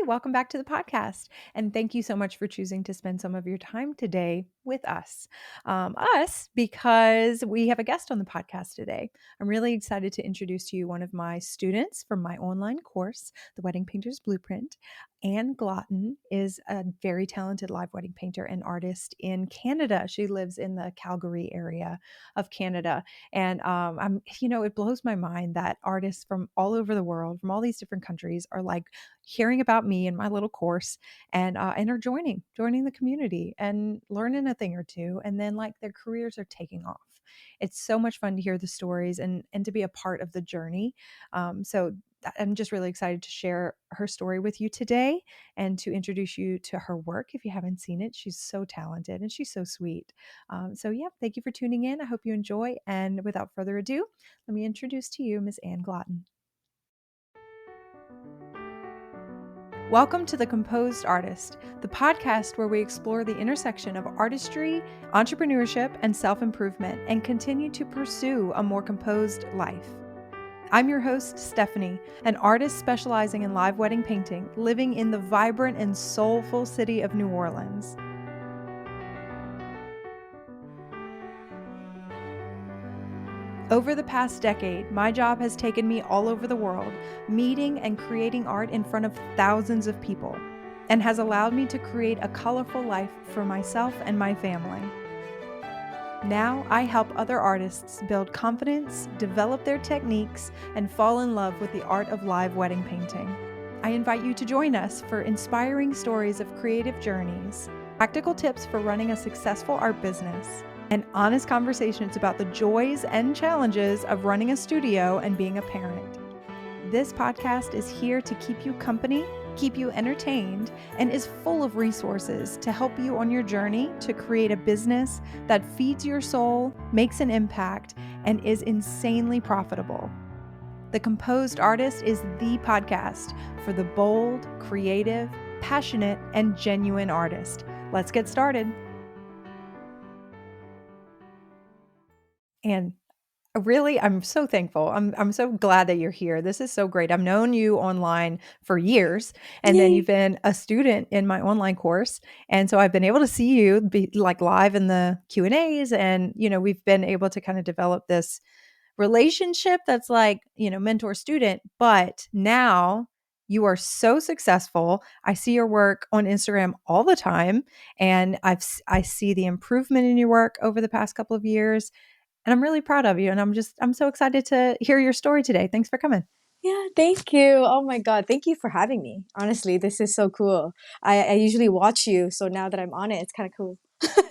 welcome back to the podcast. And thank you so much for choosing to spend some of your time today with us. Us, because we have a guest on the podcast today. I'm really excited to introduce to you one of my students from my online course, The Wedding Painter's Blueprint. Anne Gloton is a very talented live wedding painter and artist in Canada. She lives in the Calgary area of Canada. And it blows my mind that artists from all over the world, from all these different countries, are like hearing about me and my little course, and are joining the community and learning a thing or two, and then like their careers are taking off. It's so much fun to hear the stories and to be a part of the journey. So I'm just really excited to share her story with you today and to introduce you to her work. If you haven't seen it, she's so talented and she's so sweet. Thank you for tuning in. I hope you enjoy. And without further ado, let me introduce to you Ms. Anne Gloton. Welcome to The Composed Artist, the podcast where we explore the intersection of artistry, entrepreneurship, and self-improvement and continue to pursue a more composed life. I'm your host, Stephanie, an artist specializing in live wedding painting, living in the vibrant and soulful city of New Orleans. Over the past decade, my job has taken me all over the world, meeting and creating art in front of thousands of people, and has allowed me to create a colorful life for myself and my family. Now, I help other artists build confidence, develop their techniques, and fall in love with the art of live wedding painting. I invite you to join us for inspiring stories of creative journeys, practical tips for running a successful art business, and honest conversations about the joys and challenges of running a studio and being a parent. This podcast is here to keep you company, keep you entertained, and is full of resources to help you on your journey to create a business that feeds your soul, makes an impact, and is insanely profitable. The Composed Artist is the podcast for the bold, creative, passionate, and genuine artist. Let's get started. And really, I'm so thankful. I'm so glad that you're here. This is so great. I've known you online for years, and then Yay. you've been a student in my online course. And so I've been able to see you be like live in the Q&As, and we've been able to kind of develop this relationship that's like, mentor student, but now you are so successful. I see your work on Instagram all the time, and I see the improvement in your work over the past couple of years. And I'm really proud of you. And I'm so excited to hear your story today. Thanks for coming. Yeah, thank you. Oh my God. Thank you for having me. Honestly, this is so cool. I usually watch you, so now that I'm on it, it's kind of cool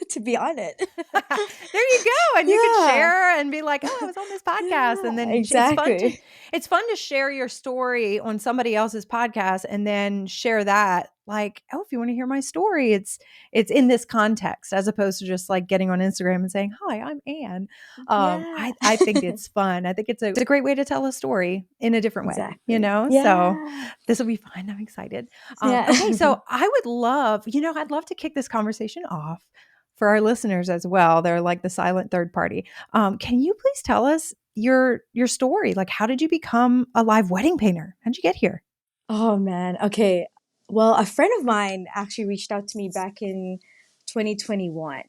to be on it. There you go. And you could Yeah. share and be like, oh, I was on this podcast. And Yeah, then exactly. it's fun to share your story on somebody else's podcast and then share that. Like, oh, if you want to hear my story, it's in this context as opposed to just like getting on Instagram and saying, hi, I'm Anne. Yeah. I think it's fun. I think it's a great way to tell a story in a different way, Exactly. So Yeah. this will be fun. I'm excited. Yeah. Okay, so I'd love to kick this conversation off for our listeners as well. They're like the silent third party. Can you please tell us your story? Like, how did you become a live wedding painter? How'd you get here? Oh man. Okay. Well, a friend of mine actually reached out to me back in 2021.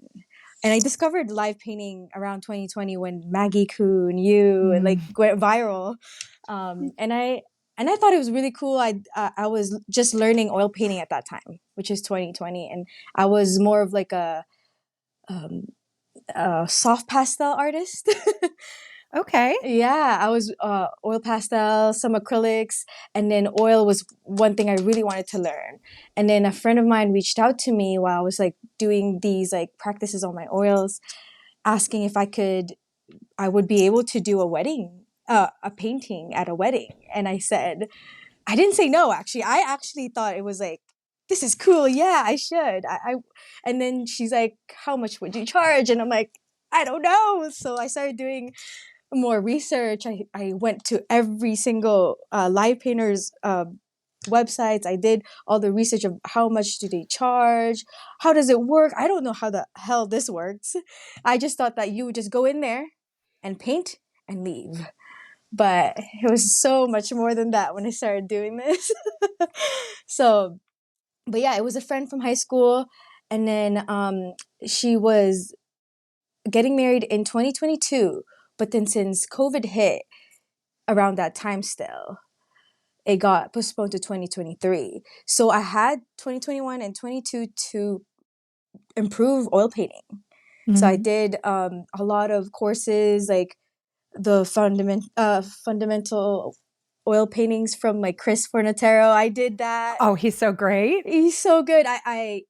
And I discovered live painting around 2020 when Maggie Kuhn, you, and like Mm. went viral. And I thought it was really cool. I was just learning oil painting at that time, which is 2020, and I was more of like um, a soft pastel artist. Okay. Yeah, I was oil pastel, some acrylics, and then oil was one thing I really wanted to learn. And then a friend of mine reached out to me while I was like doing these like practices on my oils, asking if I would be able to do a painting at a wedding. And I said, I didn't say no, actually. I actually thought it was like, this is cool. Yeah, I should. And then she's like, how much would you charge? And I'm like, I don't know. So I started doing more research. I went to every single live painters websites. I did all the research of how much do they charge, how does it work. I don't know how the hell this works. I just thought that you would just go in there and paint and leave. but it was so much more than that when I started doing this. So, but yeah, it was a friend from high school, and then she was getting married in 2022, but then since COVID hit around that time still, it got postponed to 2023. So I had 2021 and 22 to improve oil painting. So I Mhm. did a lot of courses, like the fundamental oil paintings from like Chris Fornatero. I did that. Oh, he's so great. He's so good. I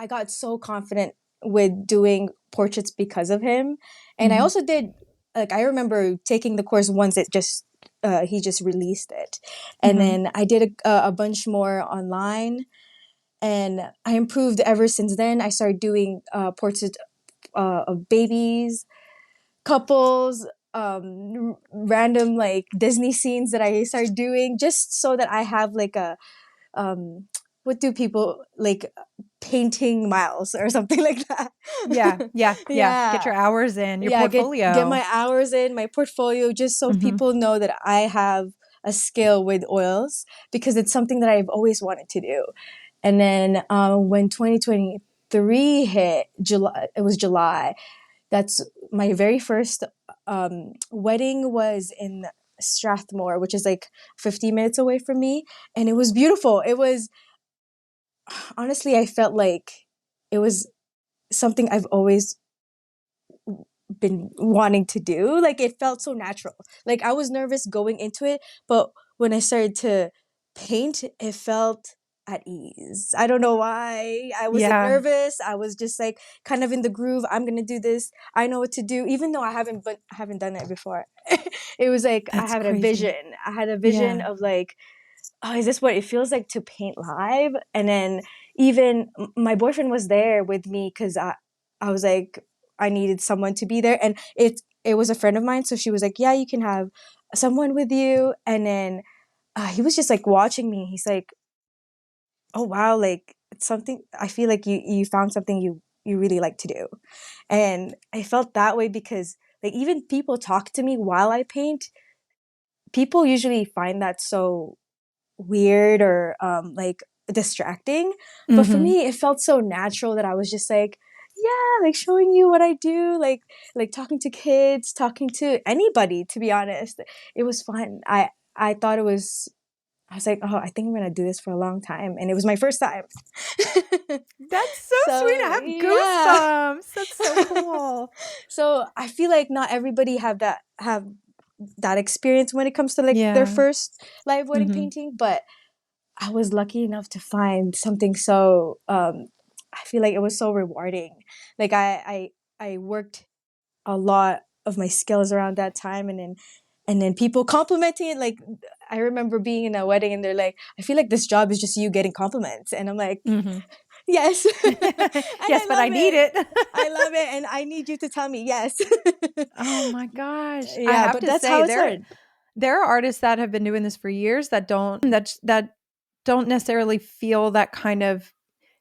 got so confident with doing portraits because of him. And I Mhm. also did, like, I remember taking the course once it just he just released it, and Mhm. then I did a bunch more online, and I improved ever since then. I started doing portraits of babies, couples, random like Disney scenes that I started doing just so that I have like a um what do people like, painting miles or something like that. Yeah, yeah, yeah. Get Yeah. your hours in, your Yeah, get portfolio. my hours in, my portfolio, just so Mhm. people know that I have a skill with oils, because it's something that I've always wanted to do. And then when 2023 hit, July, it was July. That's my very first wedding was in Strathmore, which is like 50 minutes away from me, and it was beautiful. It was, honestly, I felt like it was something I've always been wanting to do. Like, it felt so natural. Like, I was nervous going into it, but when I started to paint, it felt at ease. I don't know why. I wasn't Yeah, nervous. I was just like kind of in the groove. I'm gonna do this. I know what to do, even though I haven't done it before. It was like I that's had a vision. crazy. I had a vision Yeah. of like, oh, is this what it feels like to paint live? And then even my boyfriend was there with me because I was like, I needed someone to be there, and it was a friend of mine, so she was like, yeah, you can have someone with you. And then he was just like watching me. He's like, oh wow, like it's something. I feel like you found something you really like to do, and I felt that way because like even people talk to me while I paint. People usually find that so weird or like distracting, but for Mhm. me it felt so natural that I was just like, yeah, like showing you what I do, like talking to kids, talking to anybody, to be honest. It was fun. I thought it was, I was like, oh, I think I'm gonna do this for a long time, and it was my first time. That's so sweet. So I have yeah. goosebumps. That's so cool. So I feel like not everybody have that experience when it comes to like their Yeah. first live wedding Mhm. painting, but I was lucky enough to find something so I feel like it was so rewarding. Like I worked a lot of my skills around that time, and then people complimenting it. Like, I remember being in a wedding and they're like, I feel like this job is just you getting compliments, and I'm like, Mhm. yes. And I Yes, but I love need it. it. I love it, and I need you to tell me yes. Oh my gosh. I Yeah, have but to that's say how it started. there are artists that have been doing this for years that don't necessarily feel that kind of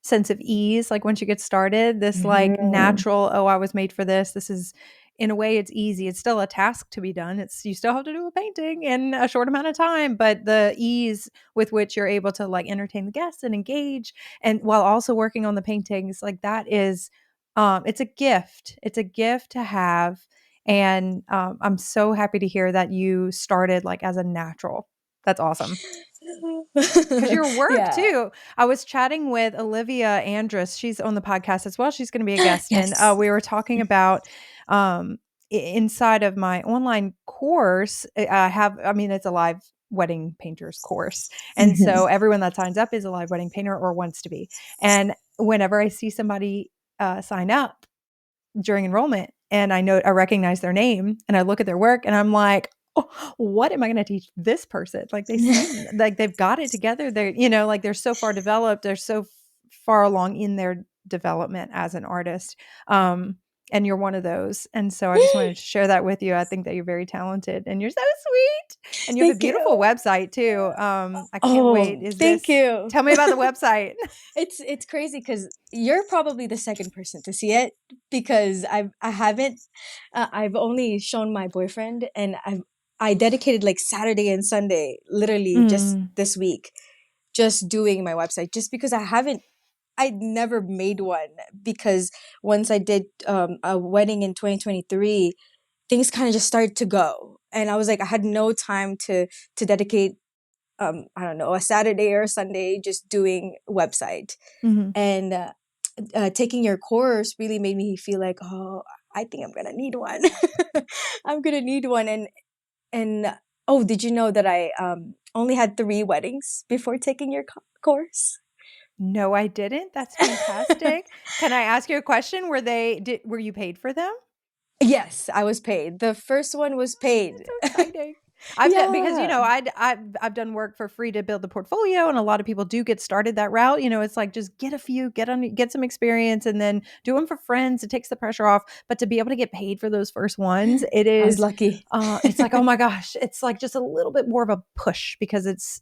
sense of ease like once you get started, this like Mhm. natural, oh, I was made for this. This is in a way it's easy. It's still a task to be done. It's you still have to do a painting in a short amount of time, but the ease with which you're able to like entertain the guests and engage and while also working on the paintings, like that is it's a gift. It's a gift to have and I'm so happy to hear that you started like as a natural. That's awesome. Because your work Yeah. too. I was chatting with Olivia Andrus. She's on the podcast as well. She's going to be a guest. And Yes. we were talking about inside of my online course, I have, I mean, it's a live wedding painters course. And Mhm. so everyone that signs up is a live wedding painter or wants to be. And whenever I see somebody sign up, during enrollment and I recognize their name and I look at their work and I'm like, oh, what am I going to teach this person? Like they seem like they've got it together. They're, like they're so far developed. They're so far along in their development as an artist. And you're one of those. And so I just wanted to share that with you. I think that you're very talented and you're so sweet. And you have a Thank beautiful you. website too. I can't wait. Oh, Is thank this, you. tell me about the website. It's crazy because you're probably the second person to see it, because I haven't I've only shown my boyfriend, and I dedicated like Saturday and Sunday, literally just this week, just doing my website, just because I'd never made one, because once I did a wedding in 2023, things kind of just started to go. And I was like, I had no time to dedicate, I don't know, a Saturday or a Sunday just doing website. Mm-hmm. And taking your course really made me feel like, oh, I think I'm going to need one. I'm going to need one. And oh, did you know that I only had 3 weddings before taking your course? No, I didn't. That's fantastic. Can I ask you a question? Were you paid for them? Yes, I was paid. The first one was paid. That's so exciting. I've done, because Yeah. I've done work for free to build the portfolio, and a lot of people do get started that route. It's like, just get a few, get some experience, and then do them for friends. It takes the pressure off. But to be able to get paid for those first ones, I was lucky. it's like, oh my gosh, it's like just a little bit more of a push, because it's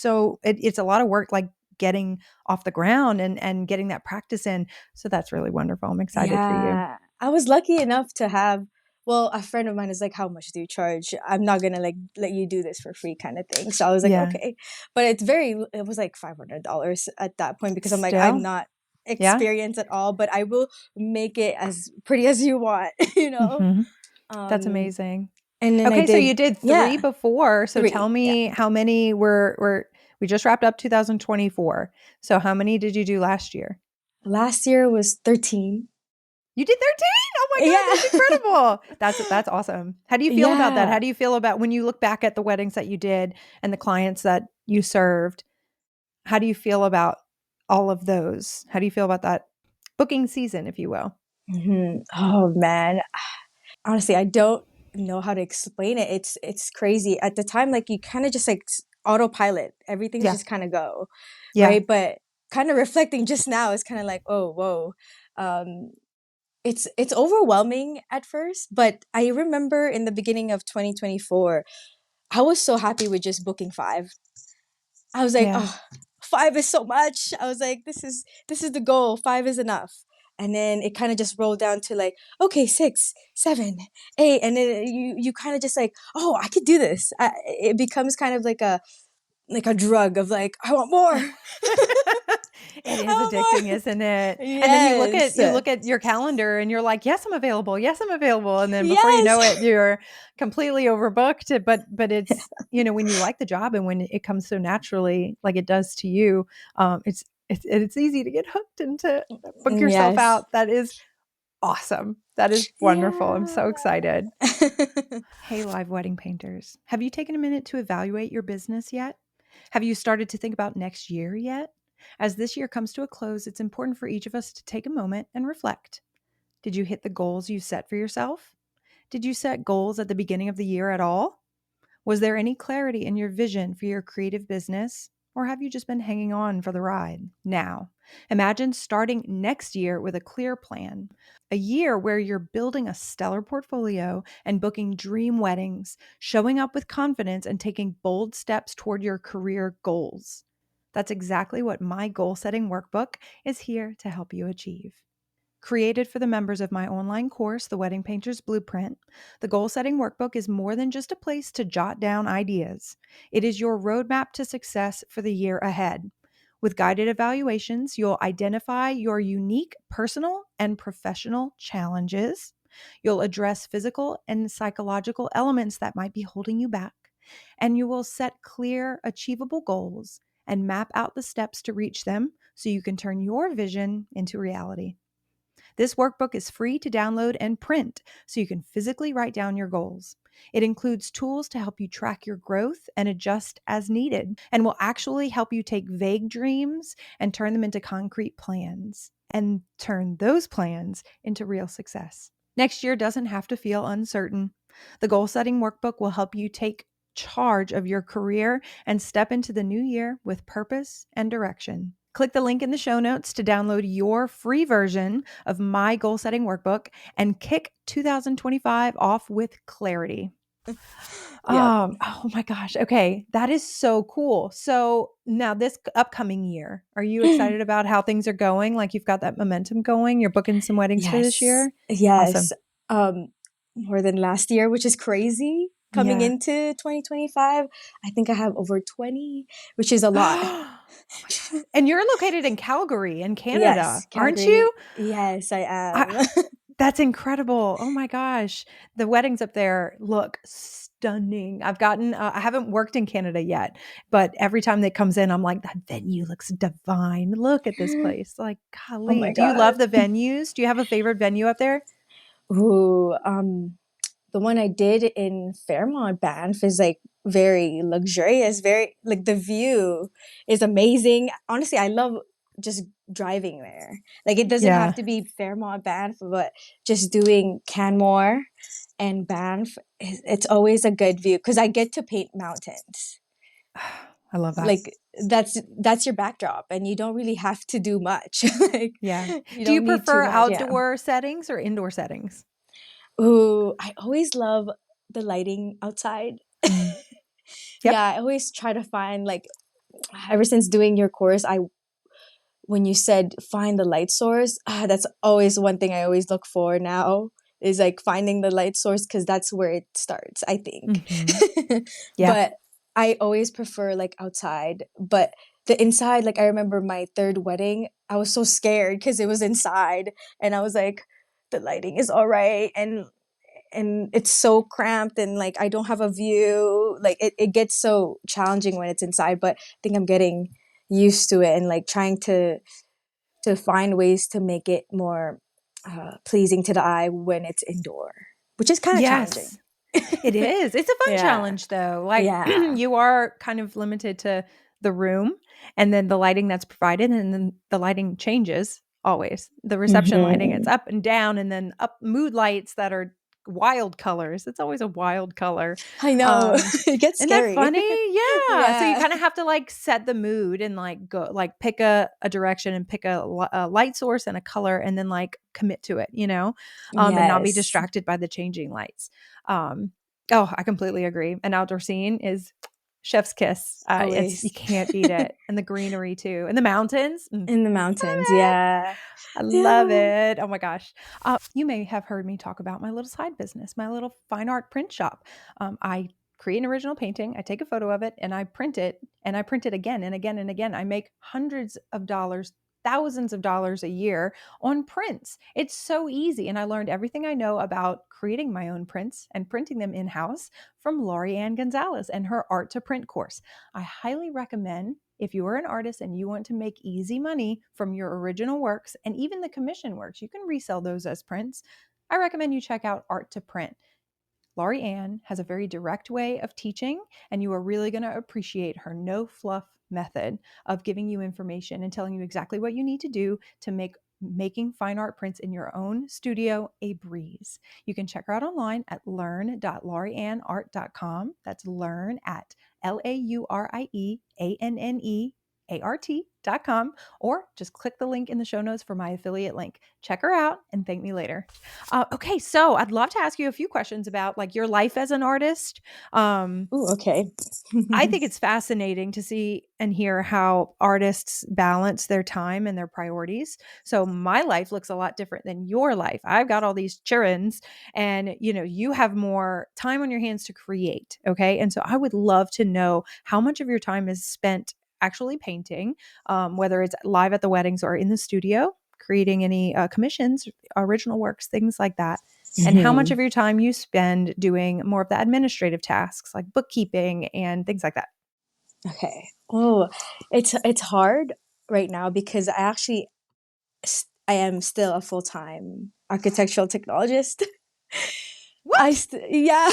a lot of work, like getting off the ground and getting that practice in. So that's really wonderful. I'm excited for you. Yeah. I was lucky enough to have, well, a friend of mine is like, how much do you charge? I'm not gonna like let you do this for free, kind of thing. So I was like, Yeah. okay. But it was like $500 at that point, because I'm like, I'm Still, not yeah. experienced at all, but I will make it as pretty as you want, you know? Mhm. That's Um, amazing. and then I Okay, so did, you did 3 yeah, before. So tell 3. Yeah. me, how many we just wrapped up 2024. So how many did you do last year? Last year was 13. You did 13? Oh my God, Yeah. that's incredible. That's awesome. How do you feel about that? How Yeah. do you feel about when you look back at the weddings that you did and the clients that you served? How do you feel about all of those? How do you feel about that booking season, if you will? Oh man. Honestly, I don't know how to explain it. It's crazy. At the time, like you kind of just like autopilot. Everything's Yeah. just kind of go, Yeah. right? But kind of reflecting just now is kind of like, oh, whoa. Um, it's overwhelming at first, but I remember in the beginning of 2024, I was so happy with just booking 5. I was like, Yeah. oh, 5 is so much. I was like, this is the goal. 5 is enough. And then it kind of just rolled down to like, okay, 6, 7, 8, and then you kind of just like, oh, I could do this. It becomes kind of like a drug of like, I want more. It I is want addicting, more. isn't it? And then Yes. you look at your calendar and you're like, "Yes, I'm available. Yes, I'm available." And then before you know Yes. it, you're completely overbooked. But it's, when you like the job and when it comes so naturally, like it does to you, it's easy to get hooked and to book yourself Yes. out. That is awesome. That is wonderful. I'm so Yeah. excited. Hey, live wedding painters, have you taken a minute to evaluate your business yet? Have you started to think about next year yet? As this year comes to a close, it's important for each of us to take a moment and reflect. Did you hit the goals you set for yourself? Did you set goals at the beginning of the year at all? Was there any clarity in your vision for your creative business? Or have you just been hanging on for the ride? Now, imagine starting next year with a clear plan, a year where you're building a stellar portfolio and booking dream weddings, showing up with confidence and taking bold steps toward your career goals. That's exactly what my goal setting workbook is here to help you achieve. Created for the members of my online course, The Wedding Painter's Blueprint, the Goal Setting Workbook is more than just a place to jot down ideas. It is your roadmap to success for the year ahead. With guided evaluations, you'll identify your unique personal and professional challenges. You'll address physical and psychological elements that might be holding you back. And you will set clear, achievable goals and map out the steps to reach them so you can turn your vision into reality. This workbook is free to download and print so you can physically write down your goals. It includes tools to help you track your growth and adjust as needed, and will actually help you take vague dreams and turn them into concrete plans, and turn those plans into real success. Next year doesn't have to feel uncertain. The Goal Setting Workbook will help you take charge of your career and step into the new year with purpose and direction. Click the link in the show notes to download your free version of my goal setting workbook and kick 2025 off with clarity. Yep. Oh my gosh. Okay. That is so cool. So now this upcoming year, are you excited about how things are going? Like you've got that momentum going? You're booking some weddings for this Yes. year? Yes. Awesome. More than last year, which is crazy. coming Yeah. into 2025, I think I have over 20, which is a lot. Oh my God. And you're located in Calgary in Yes, Canada, aren't Calgary. you? Yes, I I, am. that's incredible. Oh my gosh. The weddings up there look stunning. I haven't worked in Canada yet, but every time that comes in, I'm like, that venue looks divine. Look at this place. Like, Oh golly. my Do you God. love the venues? Do you have a favorite venue up there? Ooh, the one I did in Fairmont, Banff is like very luxurious, very like the view is amazing. Honestly, I love just driving there. Like it doesn't have Yeah. to be Fairmont, Banff, but just doing Canmore and Banff, it's always a good view because I get to paint mountains. I love that. Like that's your backdrop and you don't really have to do much. Like Yeah. you Do you don't need too prefer much. Yeah. outdoor settings or indoor settings? Ooh, I always love the lighting outside. Mm. Yeah, Yep. I always try to find like ever since doing your course, I when you said find the light source, that's always one thing I always look for now is like finding the light source because that's where it starts, I think. Hmm. Yeah. But I always prefer like outside, but the inside, like I remember my third wedding, I was so scared because it was inside and I was like the lighting is all right and it's so cramped and like I don't have a view. Like it gets so challenging when it's inside, but I think I'm getting used to it and like trying to find ways to make it more pleasing to the eye when it's indoor, which is kind of challenging. Yes. It is. It's a fun Yeah. challenge though. Like Yeah. you are kind of limited to the room and then the lighting that's provided and then the lighting changes always. The reception lighting, it's Hmm. up and down and then up mood lights that are wild colors. It's always a wild color. I know. Um It gets isn't that scary. funny? Yeah. So you Yeah. kind of have to like set the mood and like go like pick a direction and pick a light source and a color and then like commit to it, and not be Yes. distracted by the changing lights. Um, oh, I completely agree. An outdoor scene is chef's kiss. It's you Always can't beat it, and the greenery too, and the mountains. in the Love mountains. it. Yeah. I love Yeah. it. Oh my gosh. You may have heard me talk about my little side business, my little fine art print shop. I create an original painting, I take a photo of it, and I print it, and I print it again and again and again. I make hundreds of dollars, thousands of dollars a year on prints. It's so easy. And I learned everything I know about creating my own prints and printing them in house from Laurie Ann Gonzalez and her Art to Print course. I highly recommend if you are an artist and you want to make easy money from your original works and even the commission works, you can resell those as prints. I recommend you check out Art to Print. Laurie Ann has a very direct way of teaching, and you are really going to appreciate her no fluff method of giving you information and telling you exactly what you need to do to make making fine art prints in your own studio a breeze. You can check her out online at learn.laurieannart.com. That's learn at LAURIEANNEART.com, or just click the link in the show notes for my affiliate link. Check her out and thank me later. Okay, so I'd love to ask you a few questions about like your life as an artist. Um, Ooh, okay. I think it's fascinating to see and hear how artists balance their time and their priorities. So my life looks a lot different than your life. I've got all these childrens and you have more time on your hands to create, okay? And so I would love to know how much of your time is spent actually painting, whether it's live at the weddings or in the studio, creating any commissions, original works, things like that, and how much Mhm. of your time you spend doing more of the administrative tasks like bookkeeping and things like that. Okay. Oh, it's hard right now because I am still a full-time architectural technologist. What? Yeah.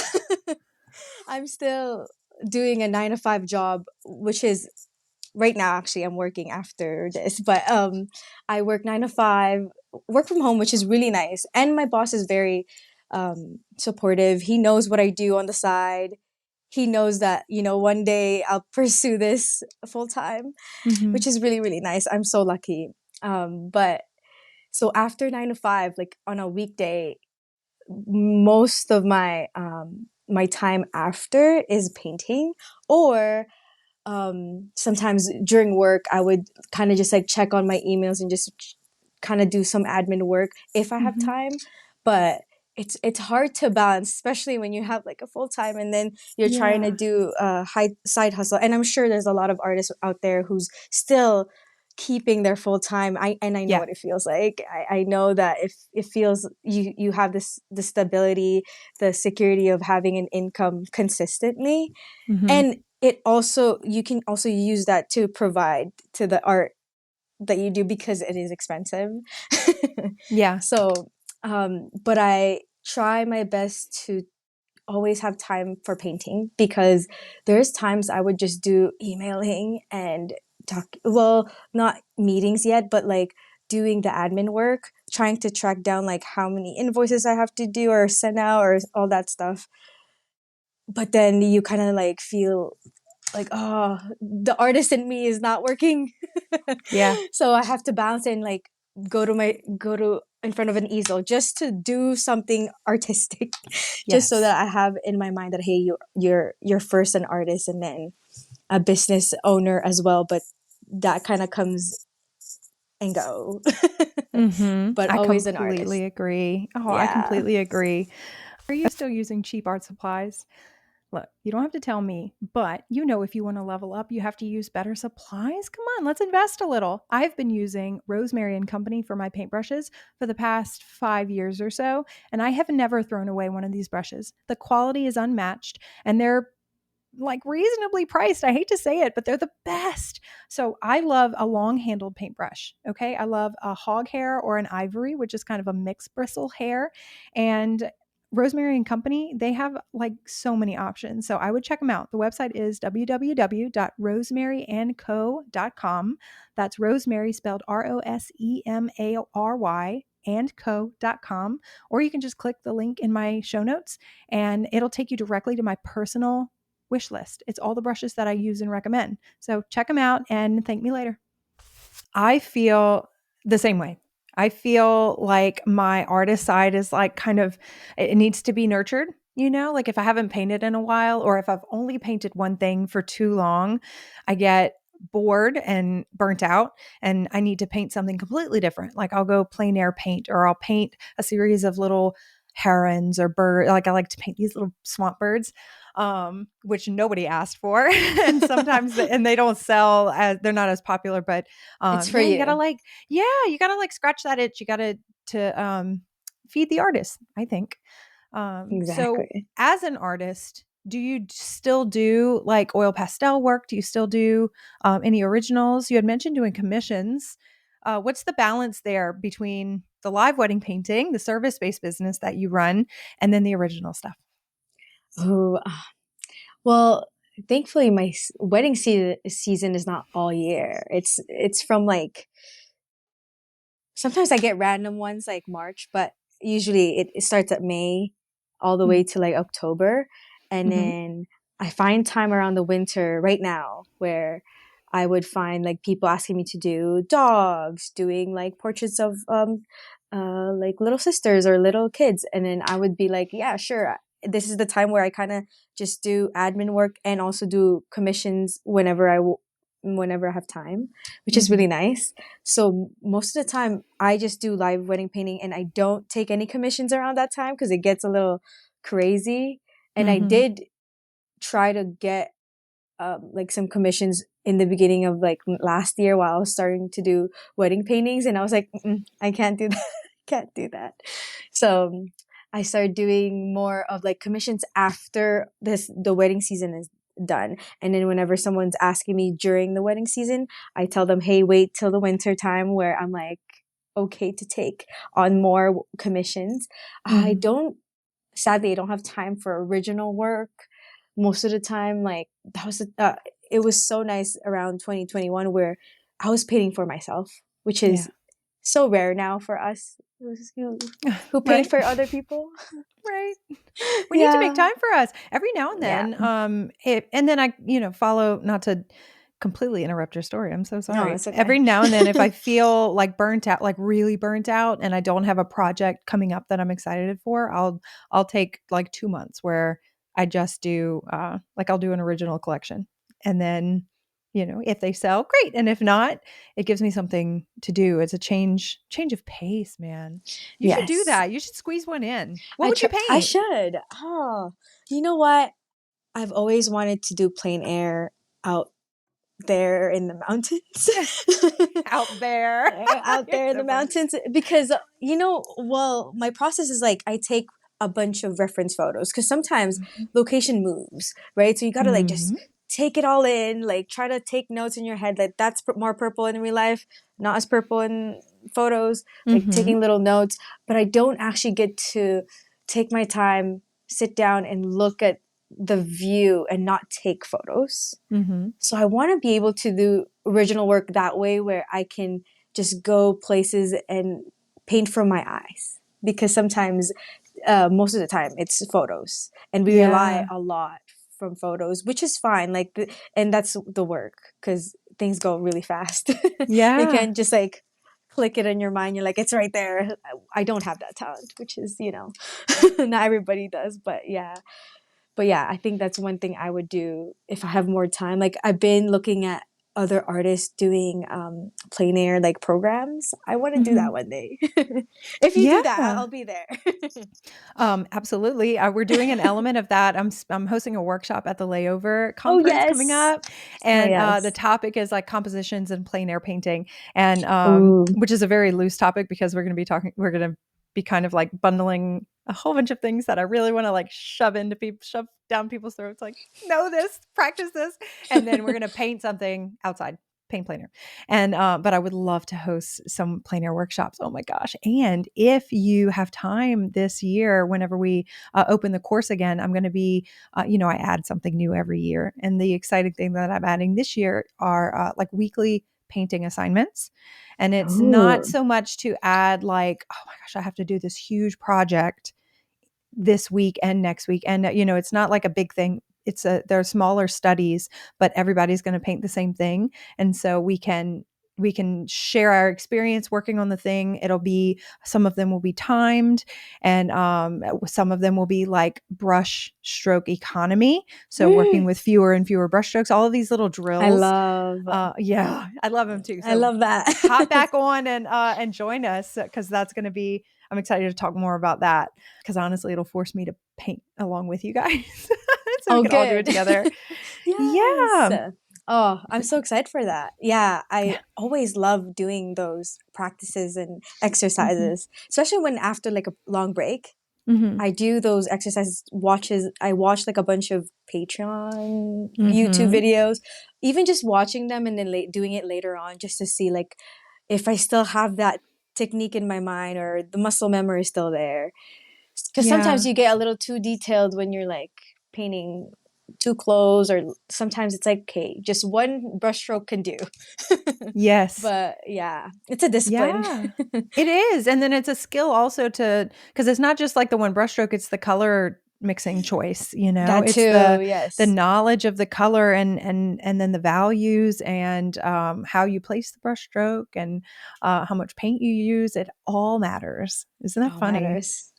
I'm still doing a 9 to 5 job, which is right now actually I'm working after this, but I work 9 to 5, work from home, which is really nice. And my boss is very supportive. He knows what I do on the side. He knows that, one day I'll pursue this full time, Mhm. which is really, really nice. I'm so lucky. But so after 9 to 5, like on a weekday, most of my time after is painting, or sometimes during work I would kind of just like check on my emails and just kind of do some admin work if I have Mhm. time. But it's hard to balance, especially when you have like a full time and then you're trying to Yeah. do a high side hustle. And I'm sure there's a lot of artists out there who's still keeping their full time. I know Yeah. what it feels like. I know that if it feels you have this the stability, the security of having an income consistently, Mm-hmm. and it also you can also use that to provide to the art that you do because it is expensive. Yeah. So, but I try my best to always have time for painting because there's times I would just do emailing and talk, well, not meetings yet, but like doing the admin work, trying to track down like how many invoices I have to do or send out or all that stuff. But then you kind of like feel like, oh, the artist in me is not working. Yeah. So I have to balance and like go to in front of an easel just to do something artistic, just so Yes. that I have in my mind that hey, you're first an artist and then a business owner as well. But that kind of comes and go, Mm-hmm. but I always an artist. completely agree. Oh, I Yeah. completely agree. Are you still using cheap art supplies? Look, you don't have to tell me, but you know if you want to level up, you have to use better supplies. Come on, let's invest a little. I've been using Rosemary and Company for my paintbrushes for the past 5 years or so, and I have never thrown away one of these brushes. The quality is unmatched, and they're like reasonably priced. I hate to say it, but they're the best. So I love a long handled paintbrush. Okay. I love a hog hair or an ivory, which is kind of a mixed bristle hair. And Rosemary and Company, they have like so many options. So I would check them out. The website is www.rosemaryandco.com. That's Rosemary spelled Rosemary and co.com. Or you can just click the link in my show notes and it'll take you directly to my personal wish list. It's all the brushes that I use and recommend. So check them out and thank me later. I feel the same way. I feel like my artist side is like kind of, it needs to be nurtured. You know, like if I haven't painted in a while or if I've only painted one thing for too long, I get bored and burnt out and I need to paint something completely different. Like I'll go plein air paint or I'll paint a series of little herons or birds. Like I like to paint these little swamp birds, which nobody asked for. And sometimes, and they don't sell as they're not as popular, but It's for yeah, you gotta you. like, yeah, you gotta like scratch that itch. You gotta to feed the artist, I think. So Exactly. as an artist, do you still do like oil pastel work? Do you still do any originals? You had mentioned doing commissions. What's the balance there between the live wedding painting, the service-based business that you run, and then the original stuff? Oh, well, thankfully my wedding season is not all year. It's from like sometimes I get random ones like March, but usually it starts at May all the way to like October. And Mm-hmm. then I find time around the winter right now where I would find like people asking me to do dogs, doing like portraits of like little sisters or little kids. And then I would be like, yeah, sure. This is the time where I kind of just do admin work and also do commissions whenever I have time, which is Mm-hmm. really nice. So most of the time, I just do live wedding painting, and I don't take any commissions around that time because it gets a little crazy. And I Mm-hmm. did try to get like some commissions in the beginning of like last year while I was starting to do wedding paintings, and I was like, I can't do that. Can't do that. So I started doing more of like commissions after the wedding season is done. And then whenever someone's asking me during the wedding season, I tell them, hey, wait till the winter time where I'm like okay to take on more commissions. I Mm-hmm. don't Sadly, I don't have time for original work most of the time. Like it was so nice around 2021 where I was painting for myself, which Yeah. is so rare now for us who paint Right. for other people. Right. We need to make Yeah. time for us every now and Yeah. then. And then I, follow, not to completely interrupt your story. I'm so No, sorry. it's okay. Every now and then, if I feel like burnt out, like really burnt out, and I don't have a project coming up that I'm excited for, I'll take like 2 months where I just do, like I'll do an original collection, and then if they sell, great. And if not, it gives me something to do. It's a change of pace, man. You should do Yes. that. You should squeeze one in. What would you I paint? should. Oh, you know what? I've always wanted to do plein air out there in the mountains. Out there. Out You're there in the so funny. mountains because well, my process is like I take a bunch of reference photos because sometimes location moves, right? So you got to like just Mhm. take it all in, like try to take notes in your head, like that's more purple in real life, not as purple in photos, like Mhm. taking little notes, but I don't actually get to take my time, sit down and look at the view and not take photos. Mhm. So I want to be able to do original work that way where I can just go places and paint from my eyes. Because sometimes, most of the time, it's photos. And we rely Yeah. a lot from photos, which is fine. And that's the work because things go really fast. You Yeah. can just like click it in your mind. You're like, it's right there. I don't have that talent, which is, not everybody does. But yeah, I think that's one thing I would do if I have more time. Like I've been looking at other artists doing plein air like programs. I want to do that Mhm. one day. If you do that, Yeah. I'll be there. Absolutely. We're doing an element of that. I'm hosting a workshop at the Layover Oh conference coming yes. up, Oh and the yes. topic is like compositions and plein air painting, and Ooh. which is a very loose topic because we're going to be kind of like bundling a whole bunch of things that I really want to like shove down people's throats. Like, know this, practice this, and then we're going to paint something outside. Paint plein air. And but I would love to host some plein air workshops. Oh my gosh. And if you have time this year, whenever we open the course again, I'm going to be, I add something new every year. And the exciting thing that I'm adding this year are like weekly painting assignments. And it's not Ooh. so much to add like, oh my gosh, I have to do this huge project this week and next week. And, it's not like a big thing. They're smaller studies, but everybody's going to paint the same thing. And so we can share our experience working on the thing. Some of them will be timed, and some of them will be like brush stroke economy. So working with fewer and fewer brush strokes, all of these little I drills. love Yeah, I love them too. I So love that. hop back on and join us because that's going to be. I'm excited to talk more about that because honestly, it'll force me to paint along with you guys, so we Oh can all do it good. together. Yes. Yeah. Oh, I'm so excited for that. Yeah, I Yeah. always love doing those practices and Hmm. exercises, especially when after like a long break. Hmm. I do those exercises watches. I watch like a bunch of Patreon, YouTube Hmm. videos, even just watching them and then doing it later on just to see like if I still have that technique in my mind or the muscle memory is still there. Because sometimes Yeah. you get a little too detailed when you're like painting too close, or sometimes it's like, okay, just one brushstroke can do. Yes. But yeah, it's a discipline. Yeah. It is. And then it's a skill also because it's not just like the one brushstroke, it's the color mixing choice, That it's too, the yes. knowledge of the color and then the values and how you place the brushstroke and how much paint you use. It all matters. Isn't that All funny? matters.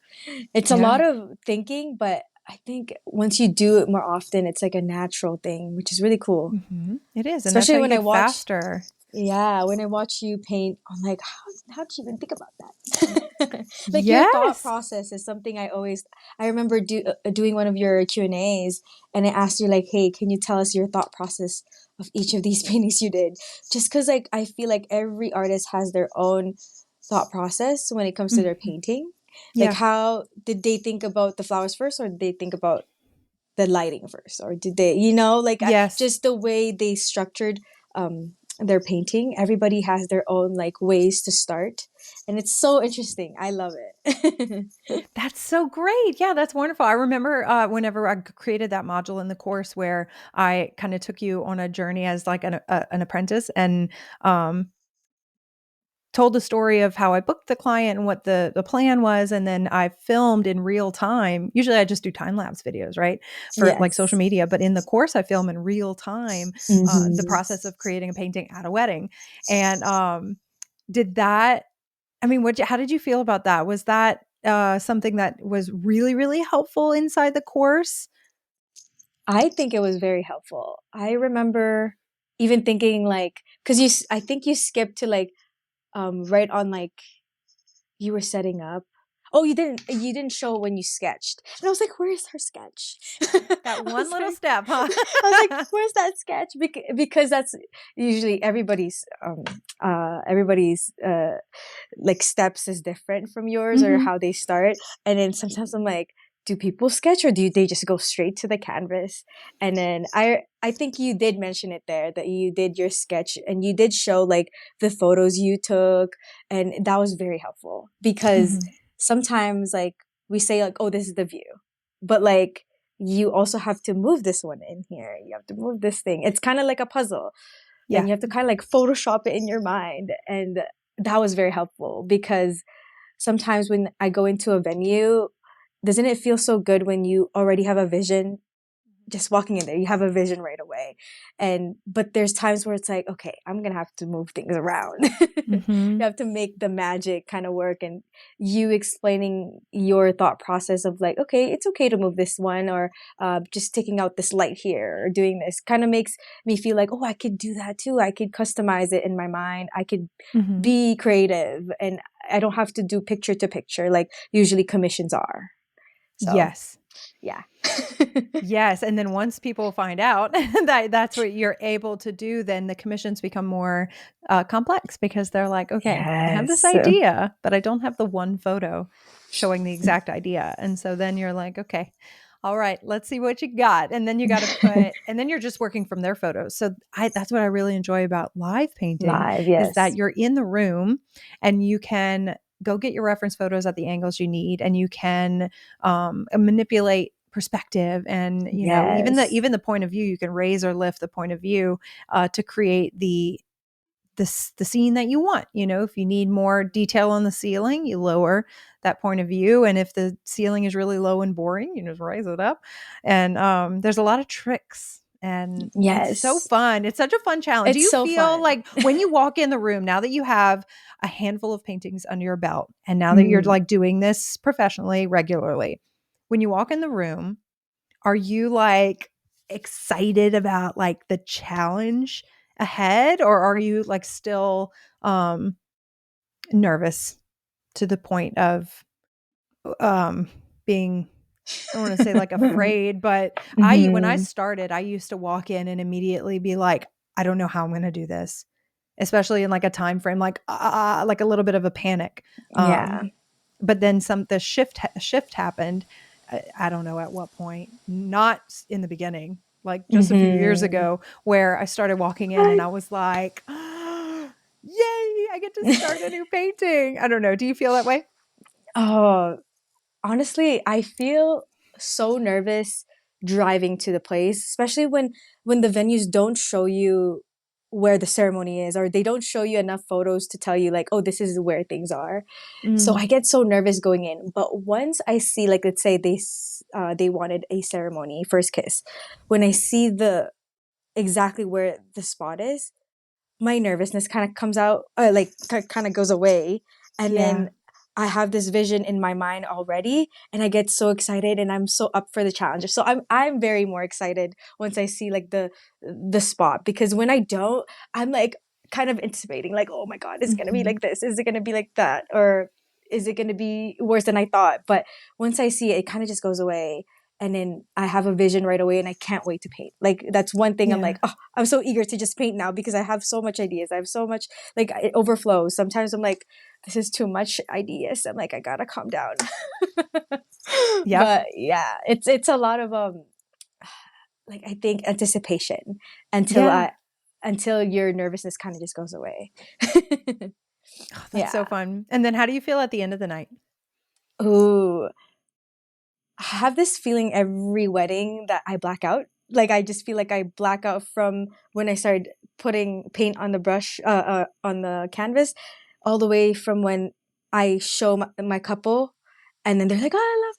It's a lot Yeah. of thinking, but I think once you do it more often, it's like a natural thing, which is really cool. It is. And that's Especially how you when I get watch, faster. yeah, when I watch you paint, I'm like, how did you even think about that? Like your thought Yes. process is something I remember doing one of your Q&As and I asked you like, hey, can you tell us your thought process of each of these paintings you did? Just because like I feel like every artist has their own thought process when it comes to their Mhm. painting. Like Yeah. how did they think about the flowers first or did they think about the lighting first or did they like Yes. just the way they structured their painting, everybody has their own like ways to start and it's so interesting. I love it. That's so great. Yeah, that's wonderful. I remember whenever I created that module in the course where I kind of took you on a journey as like an apprentice and um, told the story of how I booked the client and what the plan was. And then I filmed in real time. Usually I just do time lapse videos, right? For like social Yes. media. But in the course, I film in real time the Hmm. process of creating a painting at a wedding. And did that I mean, how did you feel about that? Was that something that was really, really helpful inside the course? I think it was very helpful. I remember even thinking like, because I think you skipped to like right on like you were setting up. Oh, you didn't show when you sketched. And I was like, where's her sketch? That I one was little like, step, huh? I was like, where's that sketch? Because that's usually everybody's like steps is different from yours or Hmm. how they start. And then sometimes I'm like, do people sketch or do they just go straight to the canvas? And then I think you did mention it there that you did your sketch and you did show like the photos you took, and that was very helpful because sometimes like we say like, oh, this is the view, but like you also have to move this one in here, you have to move this thing, it's kind of like a puzzle, and Yeah. you have to kind of like Photoshop it in your mind. And that was very helpful because sometimes when I go into a venue, doesn't it feel so good when you already have a vision? Just walking in there, you have a vision right away. And but there's times where it's like, okay, I'm gonna have to move things around. You Hmm. have to make the magic kind of work, and you explaining your thought process of like, okay, it's okay to move this one, or just taking out this light here, or doing this kind of makes me feel like, oh, I could do that too. I could customize it in my mind. I could Hmm. be creative, and I don't have to do picture to picture like usually commissions are. So Yes. yeah. Yes, and then once people find out that that's what you're able to do, then the commissions become more complex because they're like, okay, I have this Yes. idea, but I don't have the one photo showing the exact idea. And so then you're like, okay, all right, let's see what you got. And then you got to put, and then you're just working from their photos. So that's what I really enjoy about live painting Live, is that yes. you're in the room and you can go get your reference photos at the angles you need, and you can manipulate perspective and Yes. even the point of view. You can raise or lift the point of view to create the scene that you want. If you need more detail on the ceiling, you lower that point of view, and if the ceiling is really low and boring, you just raise it up. And there's a lot of tricks, and it's so Yes. fun. It's such a fun challenge. Do It's you so feel fun. like when you walk in the room, now that you have a handful of paintings under your belt and now that you're Mm. like doing this professionally regularly, when you walk in the room, are you like excited about like the challenge ahead, or are you like still nervous to the point of being, I don't want to say like afraid, but when I Mhm. started, I used to walk in and immediately be like, I don't know how I'm going to do this, especially in like a time frame, like a little bit of a panic. Yeah. But then the shift happened. I don't know at what point, not in the beginning, like just a few years Mhm. ago, where I started walking in and I was like, yay, I get to start a new painting. I don't know. Do you feel that way? Oh, honestly, I feel so nervous driving to the place, especially when the venues don't show you where the ceremony is, or they don't show you enough photos to tell you like, oh, this is where things are. So Mm, I get so nervous going in. But once I see, like, let's say they wanted a ceremony, first kiss, when I see the exactly where the spot is, my nervousness kind of comes out, like kind of goes away, and yeah. then I have this vision in my mind already, and I get so excited, and I'm so up for the challenge. So I'm very more excited once I see like the spot, because when I don't, I'm like kind of anticipating, like, oh my god, is it gonna be Hmm. like this? Is it gonna be like that? Or is it gonna be worse than I thought? But once I see it, it kind of just goes away. And then I have a vision right away, and I can't wait to paint. Like, that's one thing I'm Yeah. like, oh, I'm so eager to just paint now because I have so much ideas. I have so much, like, it overflows. Sometimes I'm like, this is too much ideas. I'm like, I gotta calm down. Yep. But yeah, it's a lot of like, I think anticipation until Yeah. I until your nervousness kind of just goes away. Oh, that's so Yeah. fun. And then how do you feel at the end of the night? Ooh, I have this feeling every wedding that I black out. Like, I just feel like I black out from when I started putting paint on the brush, on the canvas, all the way from when I show my couple, and then they're like, "Oh, I love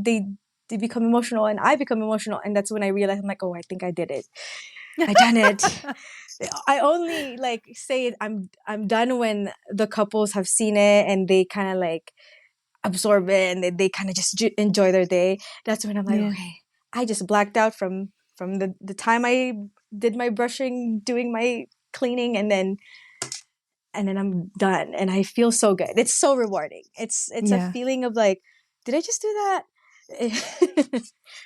it." They become emotional, and I become emotional, and that's when I realize I'm like, "Oh, I think I did it. I done it." I only like say it, I'm done when the couples have seen it and they kind of like absorb it, and they kind of just enjoy their day. That's when I'm like, Yeah. okay, I just blacked out from the time I did my brushing, doing my cleaning, and then I'm done, and I feel so good. It's so rewarding. It's a Yeah. feeling of like, did I just do that?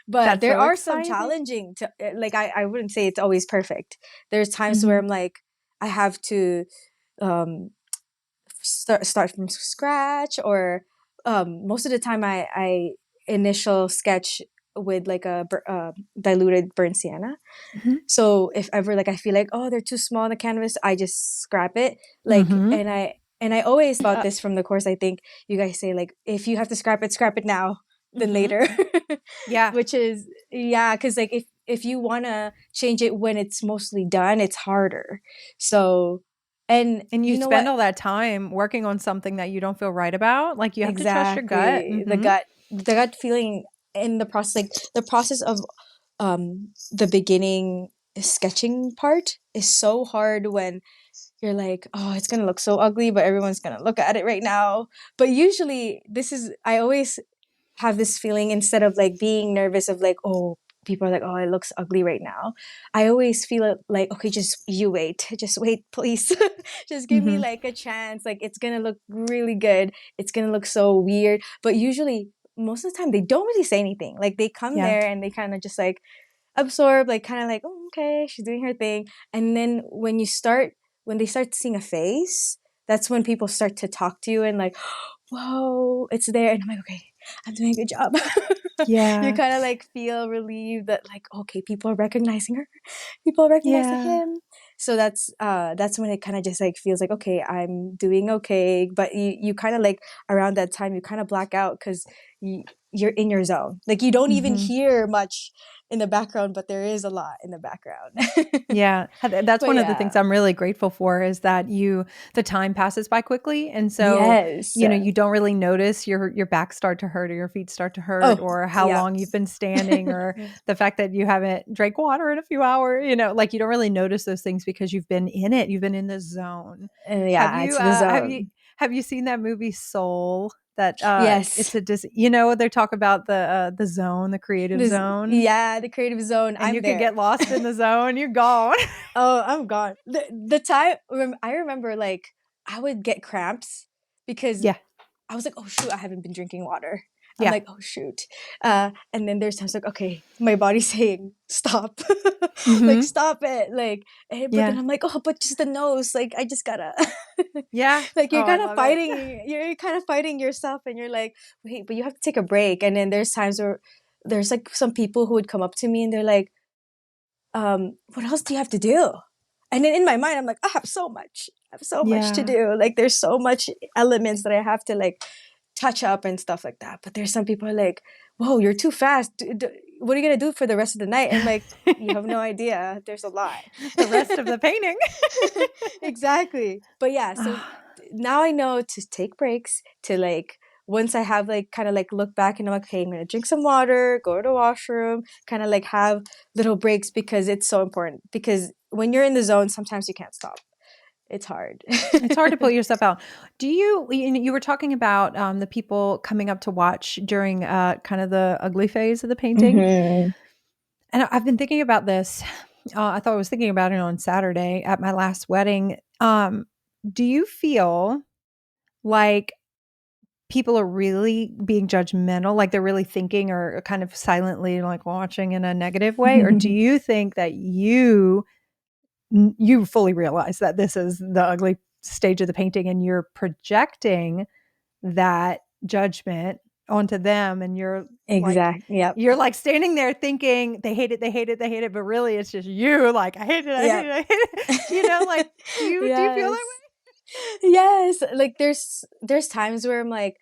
But That's there so are some exciting. challenging to, like, I wouldn't say it's always perfect. There's times where Mhm. I'm like, I have to um start from scratch, or most of the time I initial sketch with like a diluted burnt sienna. Mhm. So if ever like I feel like, oh, they're too small on the canvas, I just scrap it. Like, Mhm. and I always about Uh, this from the course. I think you guys say like, if you have to scrap it now than mhm. later. Yeah. Which is, yeah, because like if you want to change it when it's mostly done, it's harder. So, and And you you know spend what? all that time working on something that you don't feel right about. Like, you have to trust your gut. Exactly. Mhm. The gut feeling in the process, like the process of the beginning sketching part is so hard when you're like, oh, it's gonna look so ugly, but everyone's gonna look at it right now. But usually I always have this feeling, instead of like being nervous of like, oh, people are like, oh, it looks ugly right now. I always feel it like, okay, just wait, please. Just give me Mhm. like a chance. Like, it's gonna look really good. It's gonna look so weird. But usually, most of the time, they don't really say anything. Like, they come Yeah. there and they kind of just like absorb, like kind of like, oh, okay, she's doing her thing. And then when they start seeing a face, that's when people start to talk to you and like, whoa, it's there. And I'm like, okay, I'm doing a good job. You Yeah. kind of like feel relieved that like, okay, people are recognizing her, people are recognizing Yeah. him. So that's when it kind of just like feels like, okay, I'm doing okay. But you kind of like, around that time you kind of black out because you're in your zone. Like, you don't even Mhm. hear much in the background, but there is a lot in the background. Yeah, that's But one of the yeah, things I'm really grateful for, is that the time passes by quickly. And so, yes. you don't really notice your back start to hurt, or your feet start to hurt, Oh, or how yeah. long you've been standing, or the fact that you haven't drank water in a few hours, like, you don't really notice those things because you've been in it. You've been in the zone. And Have yeah, you it's the uh have you zone. have you seen that movie Soul? That Yes. it's they talk about the zone, the creative zone, Yeah, the creative zone. and I'm you could there. get lost in the zone, you're gone. Oh, I'm gone. The time I remember, like, I would get cramps because Yeah. I was like, oh shoot, I haven't been drinking water. I'm Yeah. like, oh shoot. And then there's times like, okay, my body's saying stop, like Mhm. stop it, like. But then Yeah. I'm like, oh, but just the nose, like I just gotta, Yeah. like Oh, I love it. you're kind of fighting yourself, and you're like, wait, but you have to take a break. And then there's times where there's like some people who would come up to me and they're like, what else do you have to do? And then in my mind, I'm like, I have so much. I have so much to Yeah. do. Like, there's so much elements that I have to like touch up and stuff like that. But there's some people who are like, whoa, you're too fast. What are you gonna do for the rest of the night? And I'm like, you have no idea. There's a lot. The rest of the painting. Exactly. But yeah, so now I know to take breaks, to like, once I have like kind of like look back and I'm like, okay, I'm gonna drink some water, go to the washroom, kind of like have little breaks, because it's so important. Because when you're in the zone, sometimes you can't stop. It's hard. It's hard to pull yourself out. You were talking about the people coming up to watch during kind of the ugly phase of the painting. Mm-hmm. And I've been thinking about this. I thought I was thinking about it on Saturday at my last wedding. Do you feel like people are really being judgmental, like they're really thinking, or kind of silently like watching in a negative way? Or do you think that you fully realize that this is the ugly stage of the painting, and you're projecting that judgment onto them, and Exactly. Yep. you're like standing there thinking they hate it, they hate it, they hate it, but really it's just you, like, I hate it, I hate Yep. it, I hate it. Like, do you feel that Yes. Yes. Like, there's times where I'm like,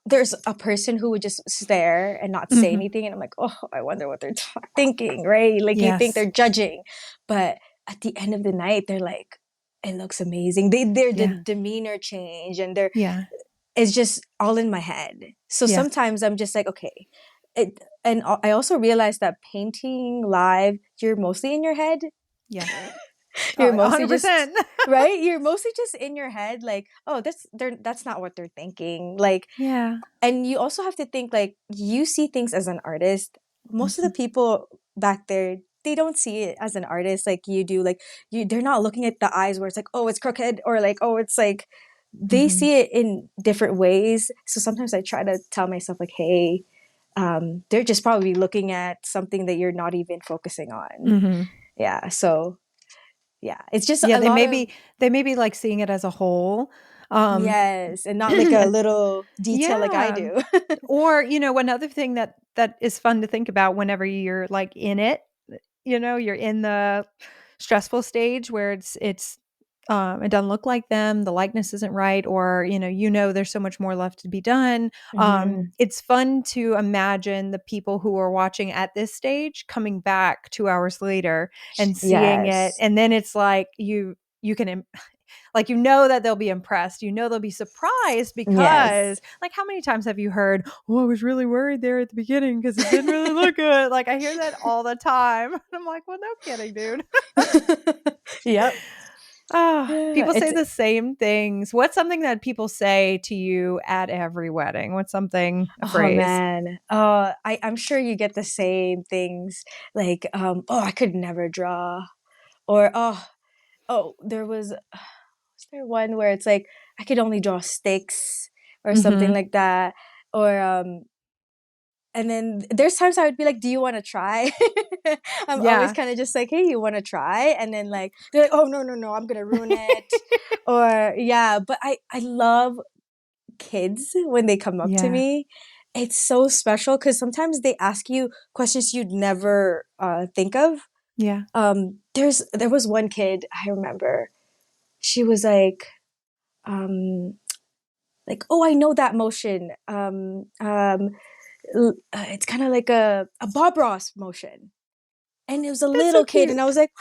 there's a person who would just stare and not way? say Hmm. anything, and I'm like, oh, I wonder what they're thinking, right? Like, you think Yes. they're judging, but at the end of the night, they're like, it looks amazing. Their the Yeah. demeanor change, and they're Yeah. it's just all in my head. So Yeah. sometimes I'm just like, okay, and I also realized that painting live, you're mostly in your head. Yeah. You're Oh, mostly just 100%. right. You're mostly just in your head, like, oh, that's not what they're thinking. Like, Yeah. and you also have to think like, you see things as an artist. Most of the Mhm. people back there they don't see it as an artist like you do. Like they're not looking at the eyes where it's like, oh, it's crooked, or like, oh, it's like, they Mm-hmm. see it in different ways. So sometimes I try to tell myself like, hey, they're just probably looking at something that you're not even focusing on. Mm-hmm. Yeah. So yeah, it's just Yeah, a lot of, they may be like seeing it as a whole. Um, yes, and not like a little detail like I yeah. do. Or, another thing that is fun to think about whenever you're like in it, you're in the stressful stage where it doesn't look like them, the likeness isn't right, or there's so much more left to be done. Hmm. It's fun to imagine the people who are watching at this stage coming back 2 hours later and seeing it, Yes. and then it's like you can like that they'll be impressed, they'll be surprised, Yes. because like how many times have you heard, oh, I was really worried there at the beginning because it didn't really look good. Like I hear that all the time. I'm like, well, no kidding, dude. Yep. Yeah, People say it's, the same things. What's something that people say to you at every wedding? What's a oh phrase? man. I'm sure you get the same things like, oh, I could never draw, or oh, was there one where it's like, I could only draw sticks or something Mm-hmm. like that, or and then there's times I would be like, do you want to try? I'm always Yeah. kind of just like, hey, you want to try? And then like they're like, oh, no, no, no, I'm gonna ruin it, or yeah. But I love kids when they come up to Yeah. me. It's so special because sometimes they ask you questions you'd never think of. Yeah. There was one kid I remember. She was like, oh, I know that motion. It's kind of like a Bob Ross motion, and it was a That's so little kid, and cute. I was like,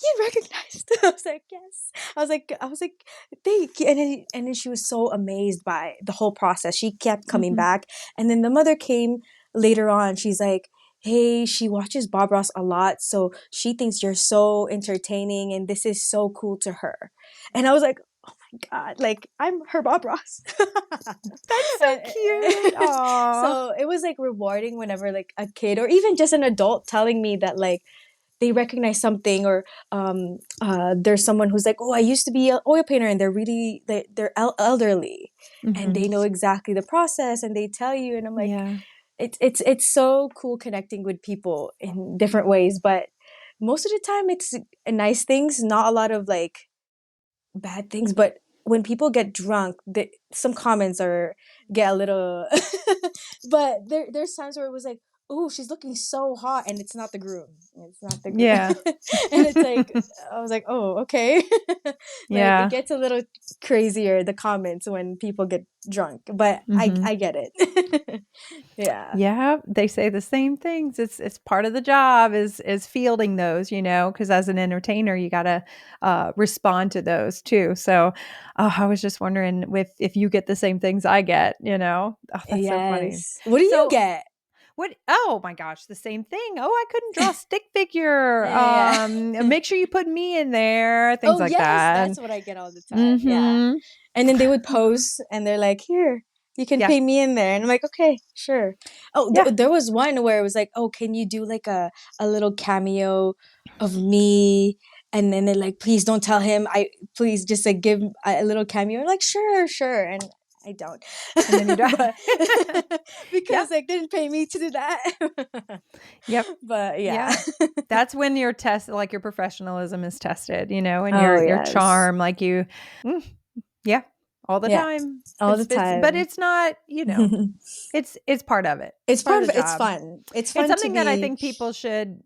you recognized? I was like, yes. I was like, thank you. And then she was so amazed by the whole process. She kept coming Mm-hmm. back, and then the mother came later on. She's like, hey, she watches Bob Ross a lot, so she thinks you're so entertaining, and this is so cool to her. And I was like, oh my god, like I'm her Bob Ross. That's so And- cute. Aw. so it was like rewarding whenever like a kid or even just an adult telling me that like they recognize something, or there's someone who's like, oh, I used to be an oil painter, and they're elderly, and Mm-hmm. they know exactly the process, and they tell you, and I'm like, Yeah. it's so cool connecting with people in different ways, but most of the time it's nice things, not a lot of like bad things. But when people get drunk, some comments are get a little but there's times where it was like, oh, she's looking so hot, and it's not the groom, it's not the groom. Yeah. And it's like, I was like, oh, okay. Like it Yeah. gets a little crazier, the comments, when people get drunk, but Mm-hmm. I get it. Yeah. Yeah, they say the same things. It's part of the job is fielding those, because as an entertainer, you gotta respond to those too. So, I was just wondering if you get the same things I get. Oh, that's so funny. Yes, what do you So, get? what? Oh my gosh, the same thing. Oh, I couldn't draw a stick figure. Yeah. Make sure you put me in there. Things Oh like yes, that. that's what I get all the time. Yeah. Mm-hmm. And then they would post, and they're like, here, you can Yeah. pay me in there. And I'm like, okay, sure. Oh, Yeah. there was one where it was like, oh, can you do like a little cameo of me? And then they're like, please don't tell him. Please just like give a little cameo. I'm like, sure, sure. And I don't. And then you die. But Yeah. because like they didn't pay me to do that. Yep. But yeah. Yeah. That's when your like your professionalism is tested, and Oh your yes. charm, like mm, yeah, all the Yeah. time. All the But time. it's not, it's part of it. It's It's part part of of the it. It's job. fun. It's It's fun to something that I be. think people should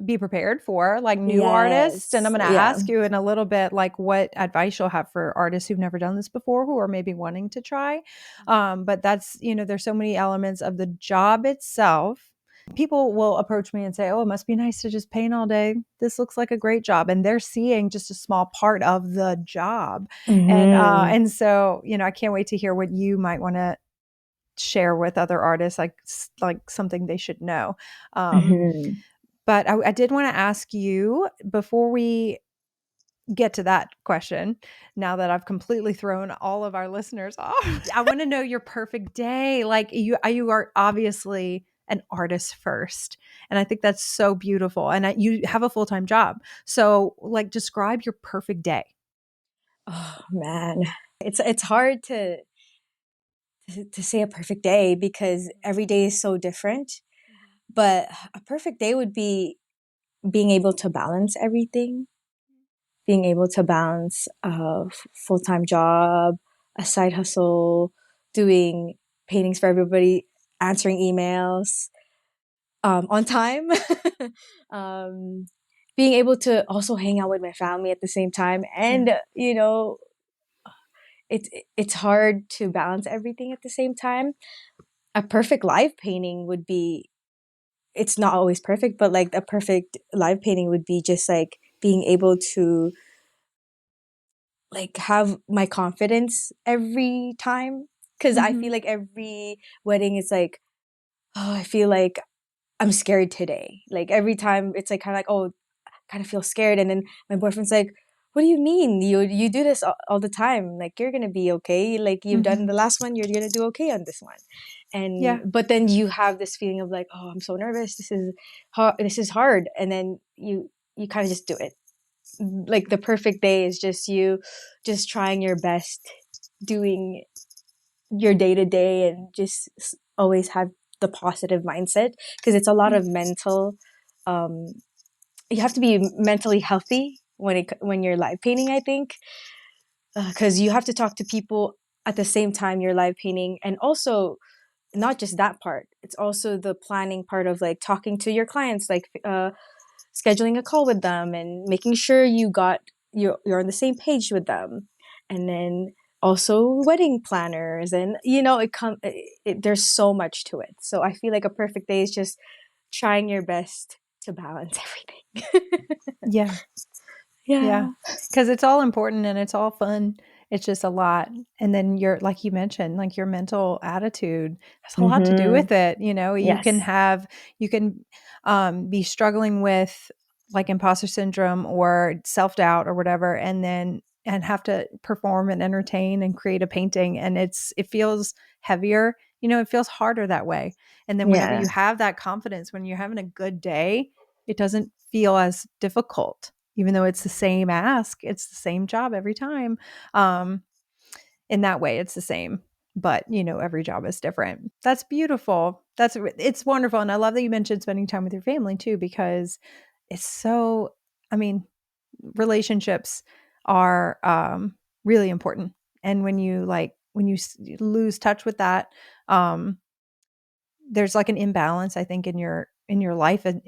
be prepared for, like new artists. And I'm Yes. going to Yeah. ask you in a little bit, like what advice you'll have for artists who've never done this before, who are maybe wanting to try. But that's, there's so many elements of the job itself. People will approach me and say, oh, it must be nice to just paint all day. This looks like a great job. And they're seeing just a small part of the job. Hmm. And so, I can't wait to hear what you might want to share with other artists, like something they should know. Hmm. But I did want to ask you before we get to that question, now that I've completely thrown all of our listeners off, I want to know your perfect day. Like you are obviously an artist first. And I think that's so beautiful. And you have a full-time job. So like describe your perfect day. Oh man, it's hard to say a perfect day because every day is so different. But a perfect day would be being able to balance everything, being able to balance a full-time job, a side hustle, doing paintings for everybody, answering emails on time, um, being able to also hang out with my family at the same time. Yeah. And, it's hard to balance everything at the same time. A perfect live painting would be, it's not always perfect, but like a perfect live painting would be just like being able to like have my confidence every time. Cause I feel Mhm. like every wedding is like, oh, I feel like I'm scared today. Like every time it's like kind of like, oh, kind of feel scared. And then my boyfriend's like, what do you mean? You do this all the time. Like you're gonna be okay. Like you've done Mhm. the last one, you're gonna do okay on this one. And Yeah. but then you have this feeling of like, oh, I'm so nervous. This is hard. This is hard. And then you kind of just do it. Like the perfect day is just you just trying your best, doing your day to day, and just always have the positive mindset because it's a lot Yeah. of mental. Um, you have to be mentally healthy when you're live painting, I think, because you have to talk to people at the same time you're live painting, and also not just that part, it's also the planning part of like talking to your clients, like scheduling a call with them and making sure you're on the same page with them, and then also wedding planners, and there's so much to it. So I feel like a perfect day is just trying your best to balance everything. Yeah. Yeah. Yeah. Because it's all important and it's all fun. It's just a lot. And then your like you mentioned, like your mental attitude has a lot to do Mm-hmm. with it. You know, Yes. you can be struggling with like imposter syndrome or self-doubt or whatever, and then and have to perform and entertain and create a painting. And it feels heavier, you know, it feels harder that way. And then whenever Yeah. you have that confidence, when you're having a good day, it doesn't feel as difficult even though it's the same ask, it's the same job every time. Um, in that way, it's the same, but you know, every job is different. That's beautiful. It's wonderful, and I love that you mentioned spending time with your family too, because it's so. I mean, relationships are really important, and when you lose touch with that, um, there's like an imbalance, I think, in your life and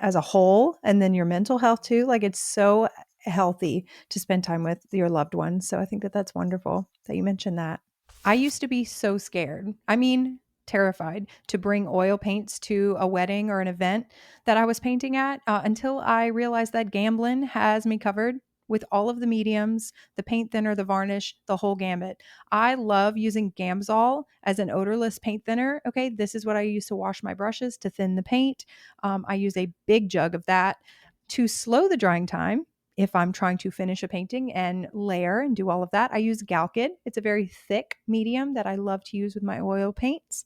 as a whole, and then your mental health too. Like it's so healthy to spend time with your loved ones. So I think that that's wonderful that you mentioned that. I used to be so scared. I mean, terrified to bring oil paints to a wedding or an event that I was painting at until I realized that Gamblin has me covered with all of the mediums, the paint thinner, the varnish, the whole gambit. I love using Gamsol as an odorless paint thinner. Okay, this is what I use to wash my brushes to thin the paint. I use a big jug of that to slow the drying time. If I'm trying to finish a painting and layer and do all of that, I use Galkid. It's a very thick medium that I love to use with my oil paints.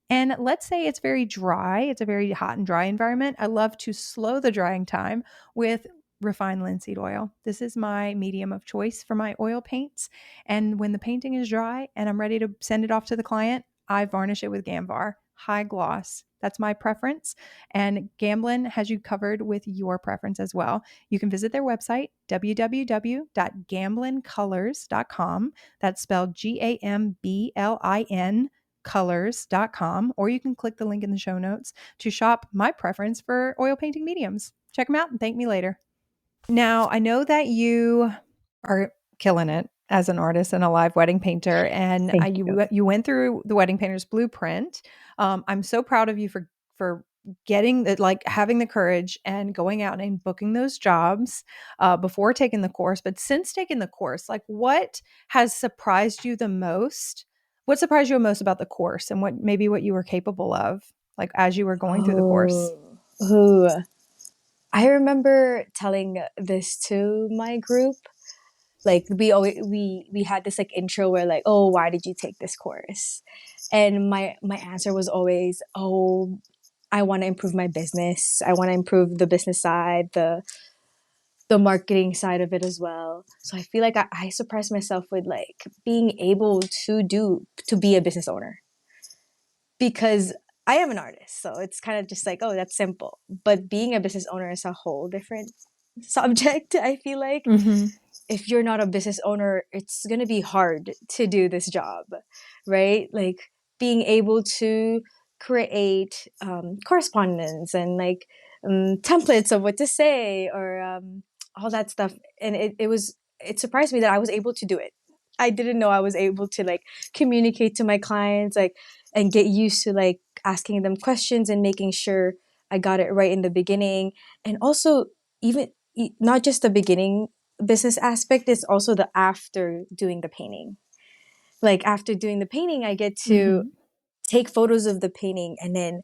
And let's say it's very dry, it's a very hot and dry environment. I love to slow the drying time with refined linseed oil. This is my medium of choice for my oil paints. And when the painting is dry and I'm ready to send it off to the client, I varnish it with Gamvar, high gloss. That's my preference. And Gamblin has you covered with your preference as well. You can visit their website, www.gamblincolors.com. That's spelled Gamblin colors.com, or you can click the link in the show notes to shop my preference for oil painting mediums. Check them out and thank me later. Now, I know that you are killing it as an artist and a live wedding painter, and Thank you. you went through the wedding painter's blueprint. I'm so proud of you for getting the like having the courage and going out and booking those jobs before taking the course. But since taking the course, like what has surprised you the most? What surprised you most about the course, and what you were capable of, like as you were going through the course? Oh, ooh. I remember telling this to my group. Like we had this like intro where like, oh, why did you take this course? And my answer was always, oh, I want to improve my business. I want to improve the business side, the marketing side of it as well. So I feel like I surprised myself with like being able to be a business owner, because I am an artist. So it's kind of just like, oh, that's simple. But being a business owner is a whole different subject, I feel like. Mm-hmm. If you're not a business owner, it's going to be hard to do this job, right? Like being able to create correspondence and like templates of what to say, or all that stuff. And it surprised me that I was able to do it. I didn't know I was able to like communicate to my clients, like, and get used to like asking them questions and making sure I got it right in the beginning. And also, even not just the beginning business aspect, is also the after doing the painting. Like after doing the painting, I get to Mm-hmm. take photos of the painting, and then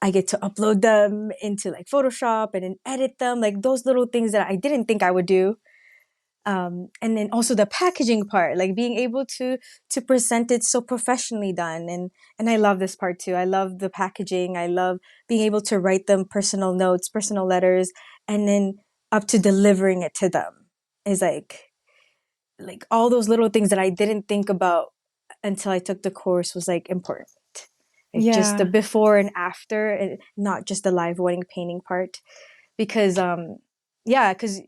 I get to upload them into like Photoshop and then edit them, like those little things that I didn't think I would do. And then also the packaging part, like being able to present it so professionally done. And I love this part too. I love the packaging. I love being able to write them personal notes, personal letters, and then up to delivering it to them is like all those little things that I didn't think about until I took the course was like important. Like just the Yeah. before and after, and not just the live wedding painting part. Because yeah, because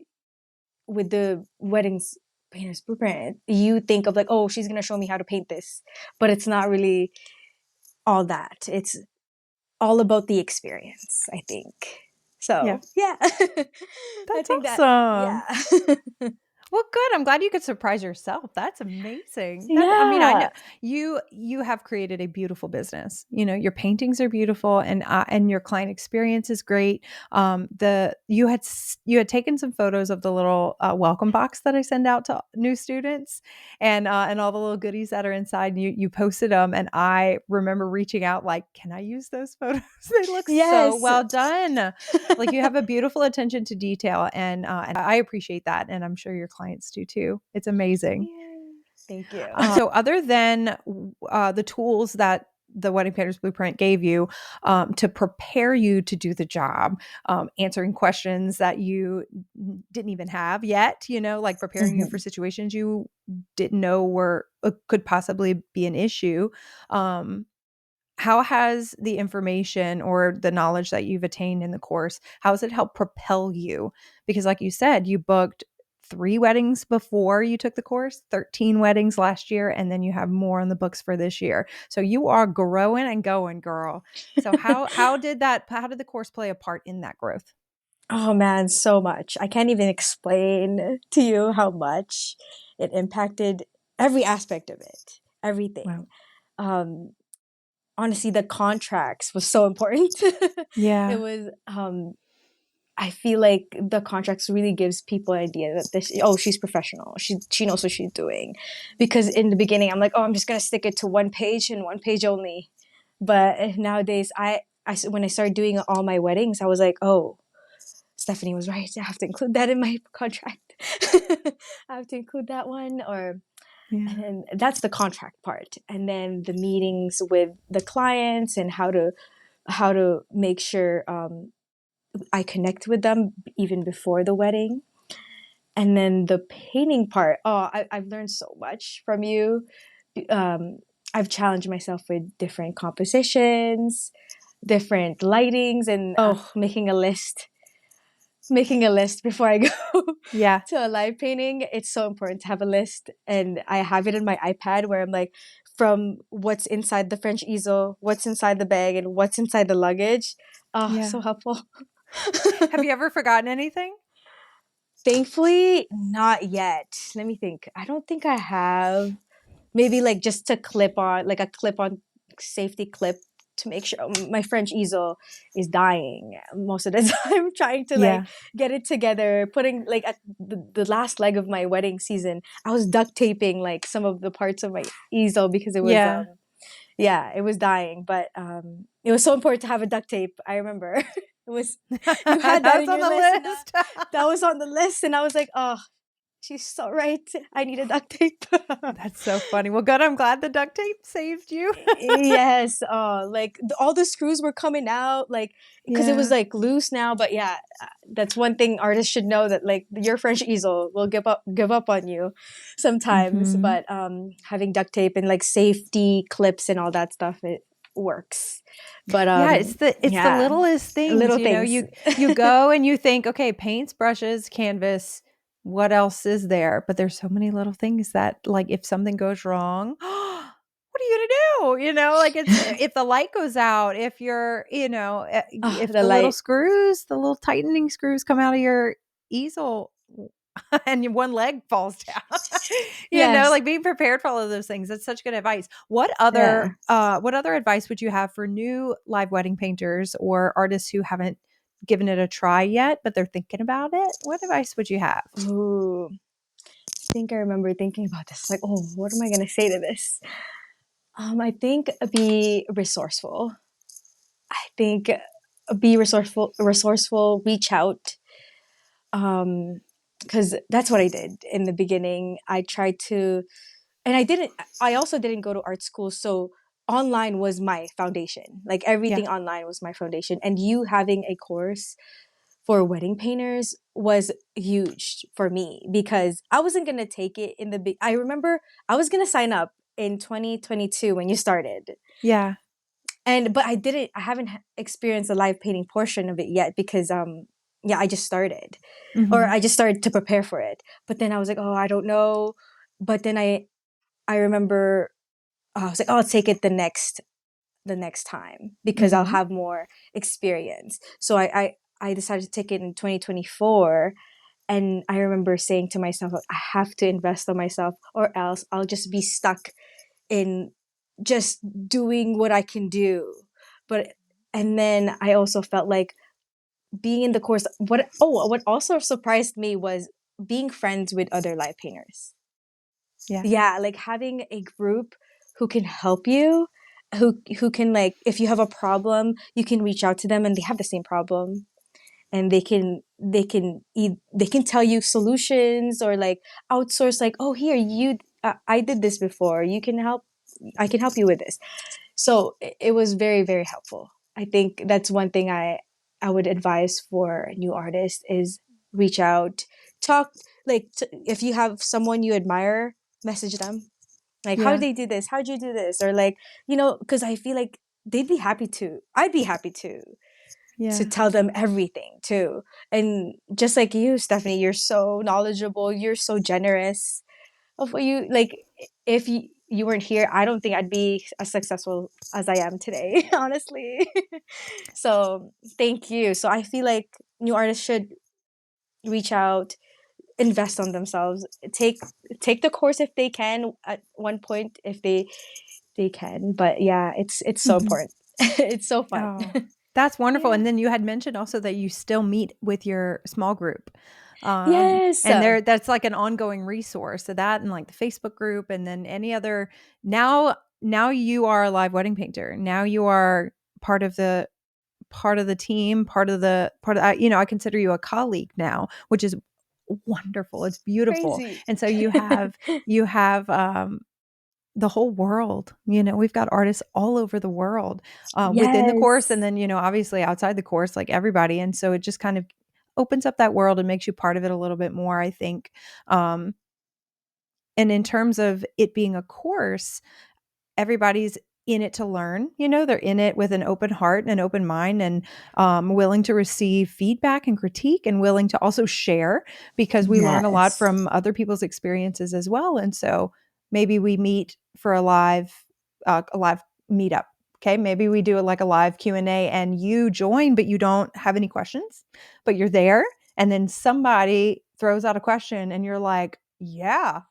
with the weddings painter's blueprint, you think of like, oh, she's gonna show me how to paint this, but it's not really all that. It's all about the experience, I think. Yeah. So yeah, I That's think that, awesome. yeah. Well, good. I'm glad you could surprise yourself. That's amazing. I mean, I know Yeah. you have created a beautiful business. You know, your paintings are beautiful, and your client experience is great. The you had taken some photos of the little welcome box that I send out to new students, and all the little goodies that are inside. You posted them, and I remember reaching out like, "Can I use those photos? They look so Yes. well done." Like you have a beautiful attention to detail, and I appreciate that, and I'm sure your clients do too. It's amazing. Yay. Thank you. So other than the tools that the Wedding Planners Blueprint gave you to prepare you to do the job, answering questions that you didn't even have yet, like preparing you for Mhm. situations you didn't know were could possibly be an issue. Um, how has the information or the knowledge that you've attained in the course, how has it helped propel you? Because like you said, you booked 3 weddings before you took the course, 13 weddings last year, and then you have more on the books for this year. So you are growing and going, girl. So how did the course play a part in that growth? Oh man, so much. I can't even explain to you how much it impacted every aspect of it. Everything. Wow. Um, Honestly, the contracts was so important. It Yeah. was I feel like the contracts really gives people an idea that this, oh, she's professional. She knows what she's doing. Because in the beginning I'm like, oh, I'm just gonna stick it to one page and one page only. But nowadays when I started doing all my weddings, I was like, oh, Stephanie was right. I have to include that in my contract. I have to include that one, or and Yeah. then that's the contract part. And then the meetings with the clients and how to make sure I connect with them even before the wedding. And then the painting part. Oh, I've learned so much from you. Um, I've challenged myself with different compositions, different lightings, and oh, making a list before I go Yeah. to a live painting. It's so important to have a list. And I have it in my iPad where I'm like, from what's inside the French easel, what's inside the bag, and what's inside the luggage. Oh, Yeah. so helpful. Have you ever forgotten anything? Thankfully, not yet. Let me think. I don't think I have. Maybe like just to clip on, like a clip on safety clip to make sure my French easel is dying most of the time, trying to like Yeah. get it together, putting like at the last leg of my wedding season, I was duct taping like some of the parts of my easel because it was Yeah. yeah, it was dying. But it was so important to have a duct tape. I remember it was, you had That that was in on your the list, and that, list. that was on the list, and I was like, oh, she's so right. I need a duct tape. That's so funny. Well, good. I'm glad the duct tape saved you. Yes, like all the screws were coming out, like because it was Yeah. like loose now. But yeah, that's one thing artists should know, that like your French easel will give up on you sometimes. Mhm. But having duct tape and like safety clips and all that stuff, it works. But Yeah, it's the yeah, littlest things, little things. you go and you think, okay, paints, brushes, canvas, what else is there? But there's so many little things that, like, if something goes wrong, what are you gonna do? Like it's if the light goes out, if you're, Oh, if the the little light. screws, the little tightening screws come out of your easel and your one leg falls down. Yes. Like being prepared for all of those things. That's such good advice. Yeah. What other advice would you have for new live wedding painters or artists who haven't given it a try yet, but they're thinking about it? What advice would you have? Ooh, I think I remember thinking about this. Like, oh, what am I gonna say to this? I think be resourceful. I think be resourceful, reach out. Because that's what I did in the beginning. I tried to, and I also didn't go to art school. So online was my foundation. Like Yeah. everything online was my foundation. And you having a course for wedding painters was huge for me because I wasn't going to take it in the big. I remember I was going to sign up in 2022 when you started, Yeah. but I haven't experienced the live painting portion of it yet because yeah, I just started, or Mhm. I just started to prepare for it. But then I was like, oh, I don't know. But then I remember, I was like, oh, I'll take it the next time because I'll Mhm. have more experience. So I decided to take it in 2024. And I remember saying to myself, like, I have to invest on myself or else I'll just be stuck in just doing what I can do. But and then I also felt like being in the course, what also surprised me was being friends with other live painters. Yeah. Yeah, like having a group who can help you, who can, like, if you have a problem, you can reach out to them and they have the same problem, and they can tell you solutions, or like outsource, like, oh, here, I did this before, you can help, I can help you with this. So it was very, very helpful. I think that's one thing I would advise for new artists is reach out, talk, like, if you have someone you admire, message them, like, how did Yeah. they do this, how did you do this, or like, because I feel like they'd be happy to, I'd be happy to Yeah. tell them everything too. And just like you, Stephanie, you're so knowledgeable, you're so generous of what you like. If you weren't here, I don't think I'd be as successful as I am today, honestly. So thank you. So I feel like new artists should reach out, invest on themselves, take the course if they can at one point, if they can. But yeah, it's so Mhm. important. It's so fun. Oh, that's wonderful. Yeah. And then you had mentioned also that you still meet with your small group. Yes. And that's like an ongoing resource. So that and like the Facebook group and then any other now you are a live wedding painter. Now you are part of the team, I consider you a colleague now, which is wonderful. It's beautiful. Crazy. And so you have the whole world. We've got artists all over the world within the course, and Yes. then obviously outside the course, like everybody. And so it just kind of opens up that world and makes you part of it a little bit more, I think. Um, and in terms of it being a course, everybody's in it to learn. They're in it with an open heart and an open mind, and willing to receive feedback and critique, and willing to also share, because we learn a lot Yes. from other people's experiences as well. And so maybe we meet for a live meetup. Okay, maybe we do like a live Q&A and you join, but you don't have any questions, but you're there. And then somebody throws out a question and you're like, yeah,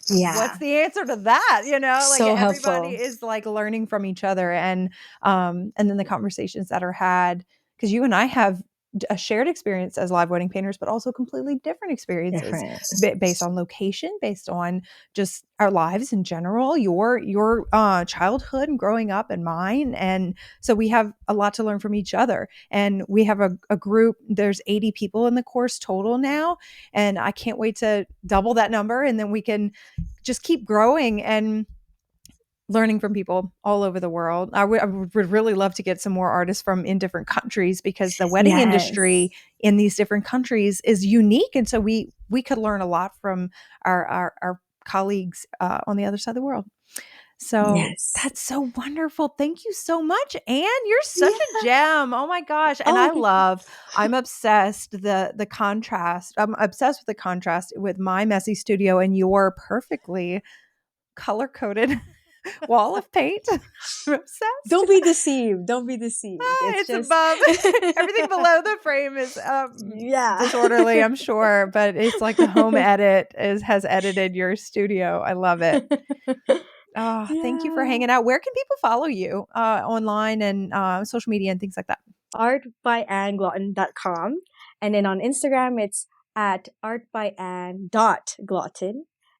Yeah. what's the answer to that? Like So everybody helpful. is like learning from each other, and then the conversations that are had, because you and I have a shared experience as live wedding painters, but also completely different experiences based on location, based on just our lives in general, your childhood and growing up and mine. And so we have a lot to learn from each other. And we have a group, there's 80 people in the course total now. And I can't wait to double that number. And then we can just keep growing and learning from people all over the world. I would really love to get some more artists from in different countries, because the wedding industry in these different countries is unique. And so we could learn a lot from our colleagues on the other side of the world. So that's so wonderful. Thank you so much, Anne. You're such a gem. Oh my gosh. And I'm obsessed the contrast. I'm obsessed with the contrast with my messy studio and your perfectly color-coded wall of paint. I'm obsessed. Don't be deceived. It's just above. Everything below the frame is disorderly, I'm sure, but it's like the home edit has edited your studio. I love it. Thank you for hanging out. Where can people follow you online and social media and things like that? artbyanngloton.com. And then on Instagram, it's at artbyann.gloton.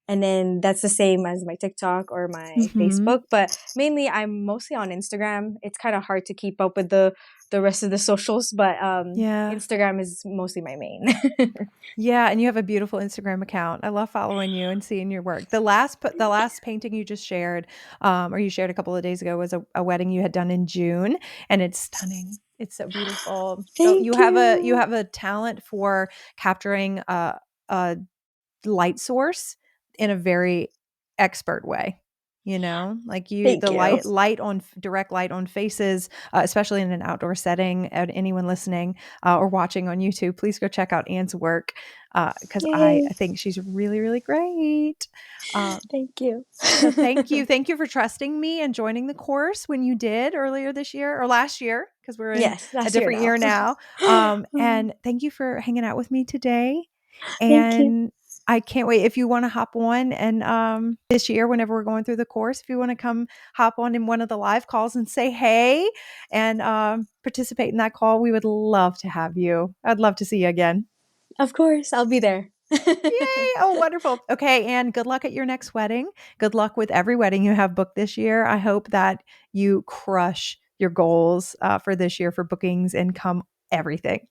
And then that's the same as my TikTok or my Facebook. But mainly, I'm mostly on Instagram. It's kind of hard to keep up with the rest of the socials. But Instagram is mostly my main. Yeah, and you have a beautiful Instagram account. I love following you and seeing your work. The last painting you just shared, or you shared a couple of days ago, was a wedding you had done in June, and it's stunning. It's so beautiful. Thank you. You have a talent for capturing a light source in a very expert way. You know, like direct light on faces, especially in an outdoor setting. And anyone listening or watching on YouTube, please go check out Anne's work, because I think she's really, really great. Thank you. So thank you for trusting me and joining the course when you did earlier this year or last year, because we're in a different year now. And thank you for hanging out with me today. And I can't wait. If you want to hop on and this year, whenever we're going through the course, if you want to come hop on in one of the live calls and say hey and participate in that call, we would love to have you. I'd love to see you again. Of course, I'll be there. Yay. Oh, wonderful. Okay. And good luck at your next wedding. Good luck with every wedding you have booked this year. I hope that you crush your goals for this year for bookings, income, everything.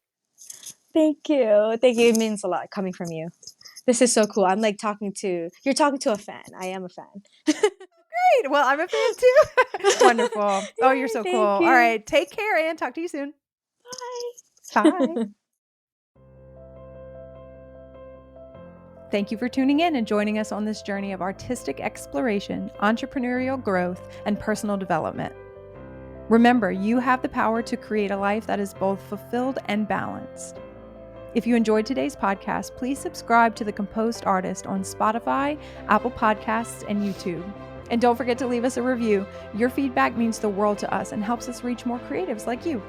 Thank you. It means a lot coming from you. This is so cool. I'm like you're talking to a fan. I am a fan. Great. Well, I'm a fan too. Wonderful. Oh, you're so cool. All right. Take care, and talk to you soon. Bye. Thank you for tuning in and joining us on this journey of artistic exploration, entrepreneurial growth, and personal development. Remember, you have the power to create a life that is both fulfilled and balanced. If you enjoyed today's podcast, please subscribe to The Composed Artist on Spotify, Apple Podcasts, and YouTube. And don't forget to leave us a review. Your feedback means the world to us and helps us reach more creatives like you.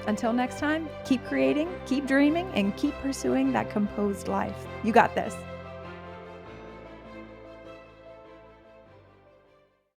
Until next time, keep creating, keep dreaming, and keep pursuing that composed life. You got this.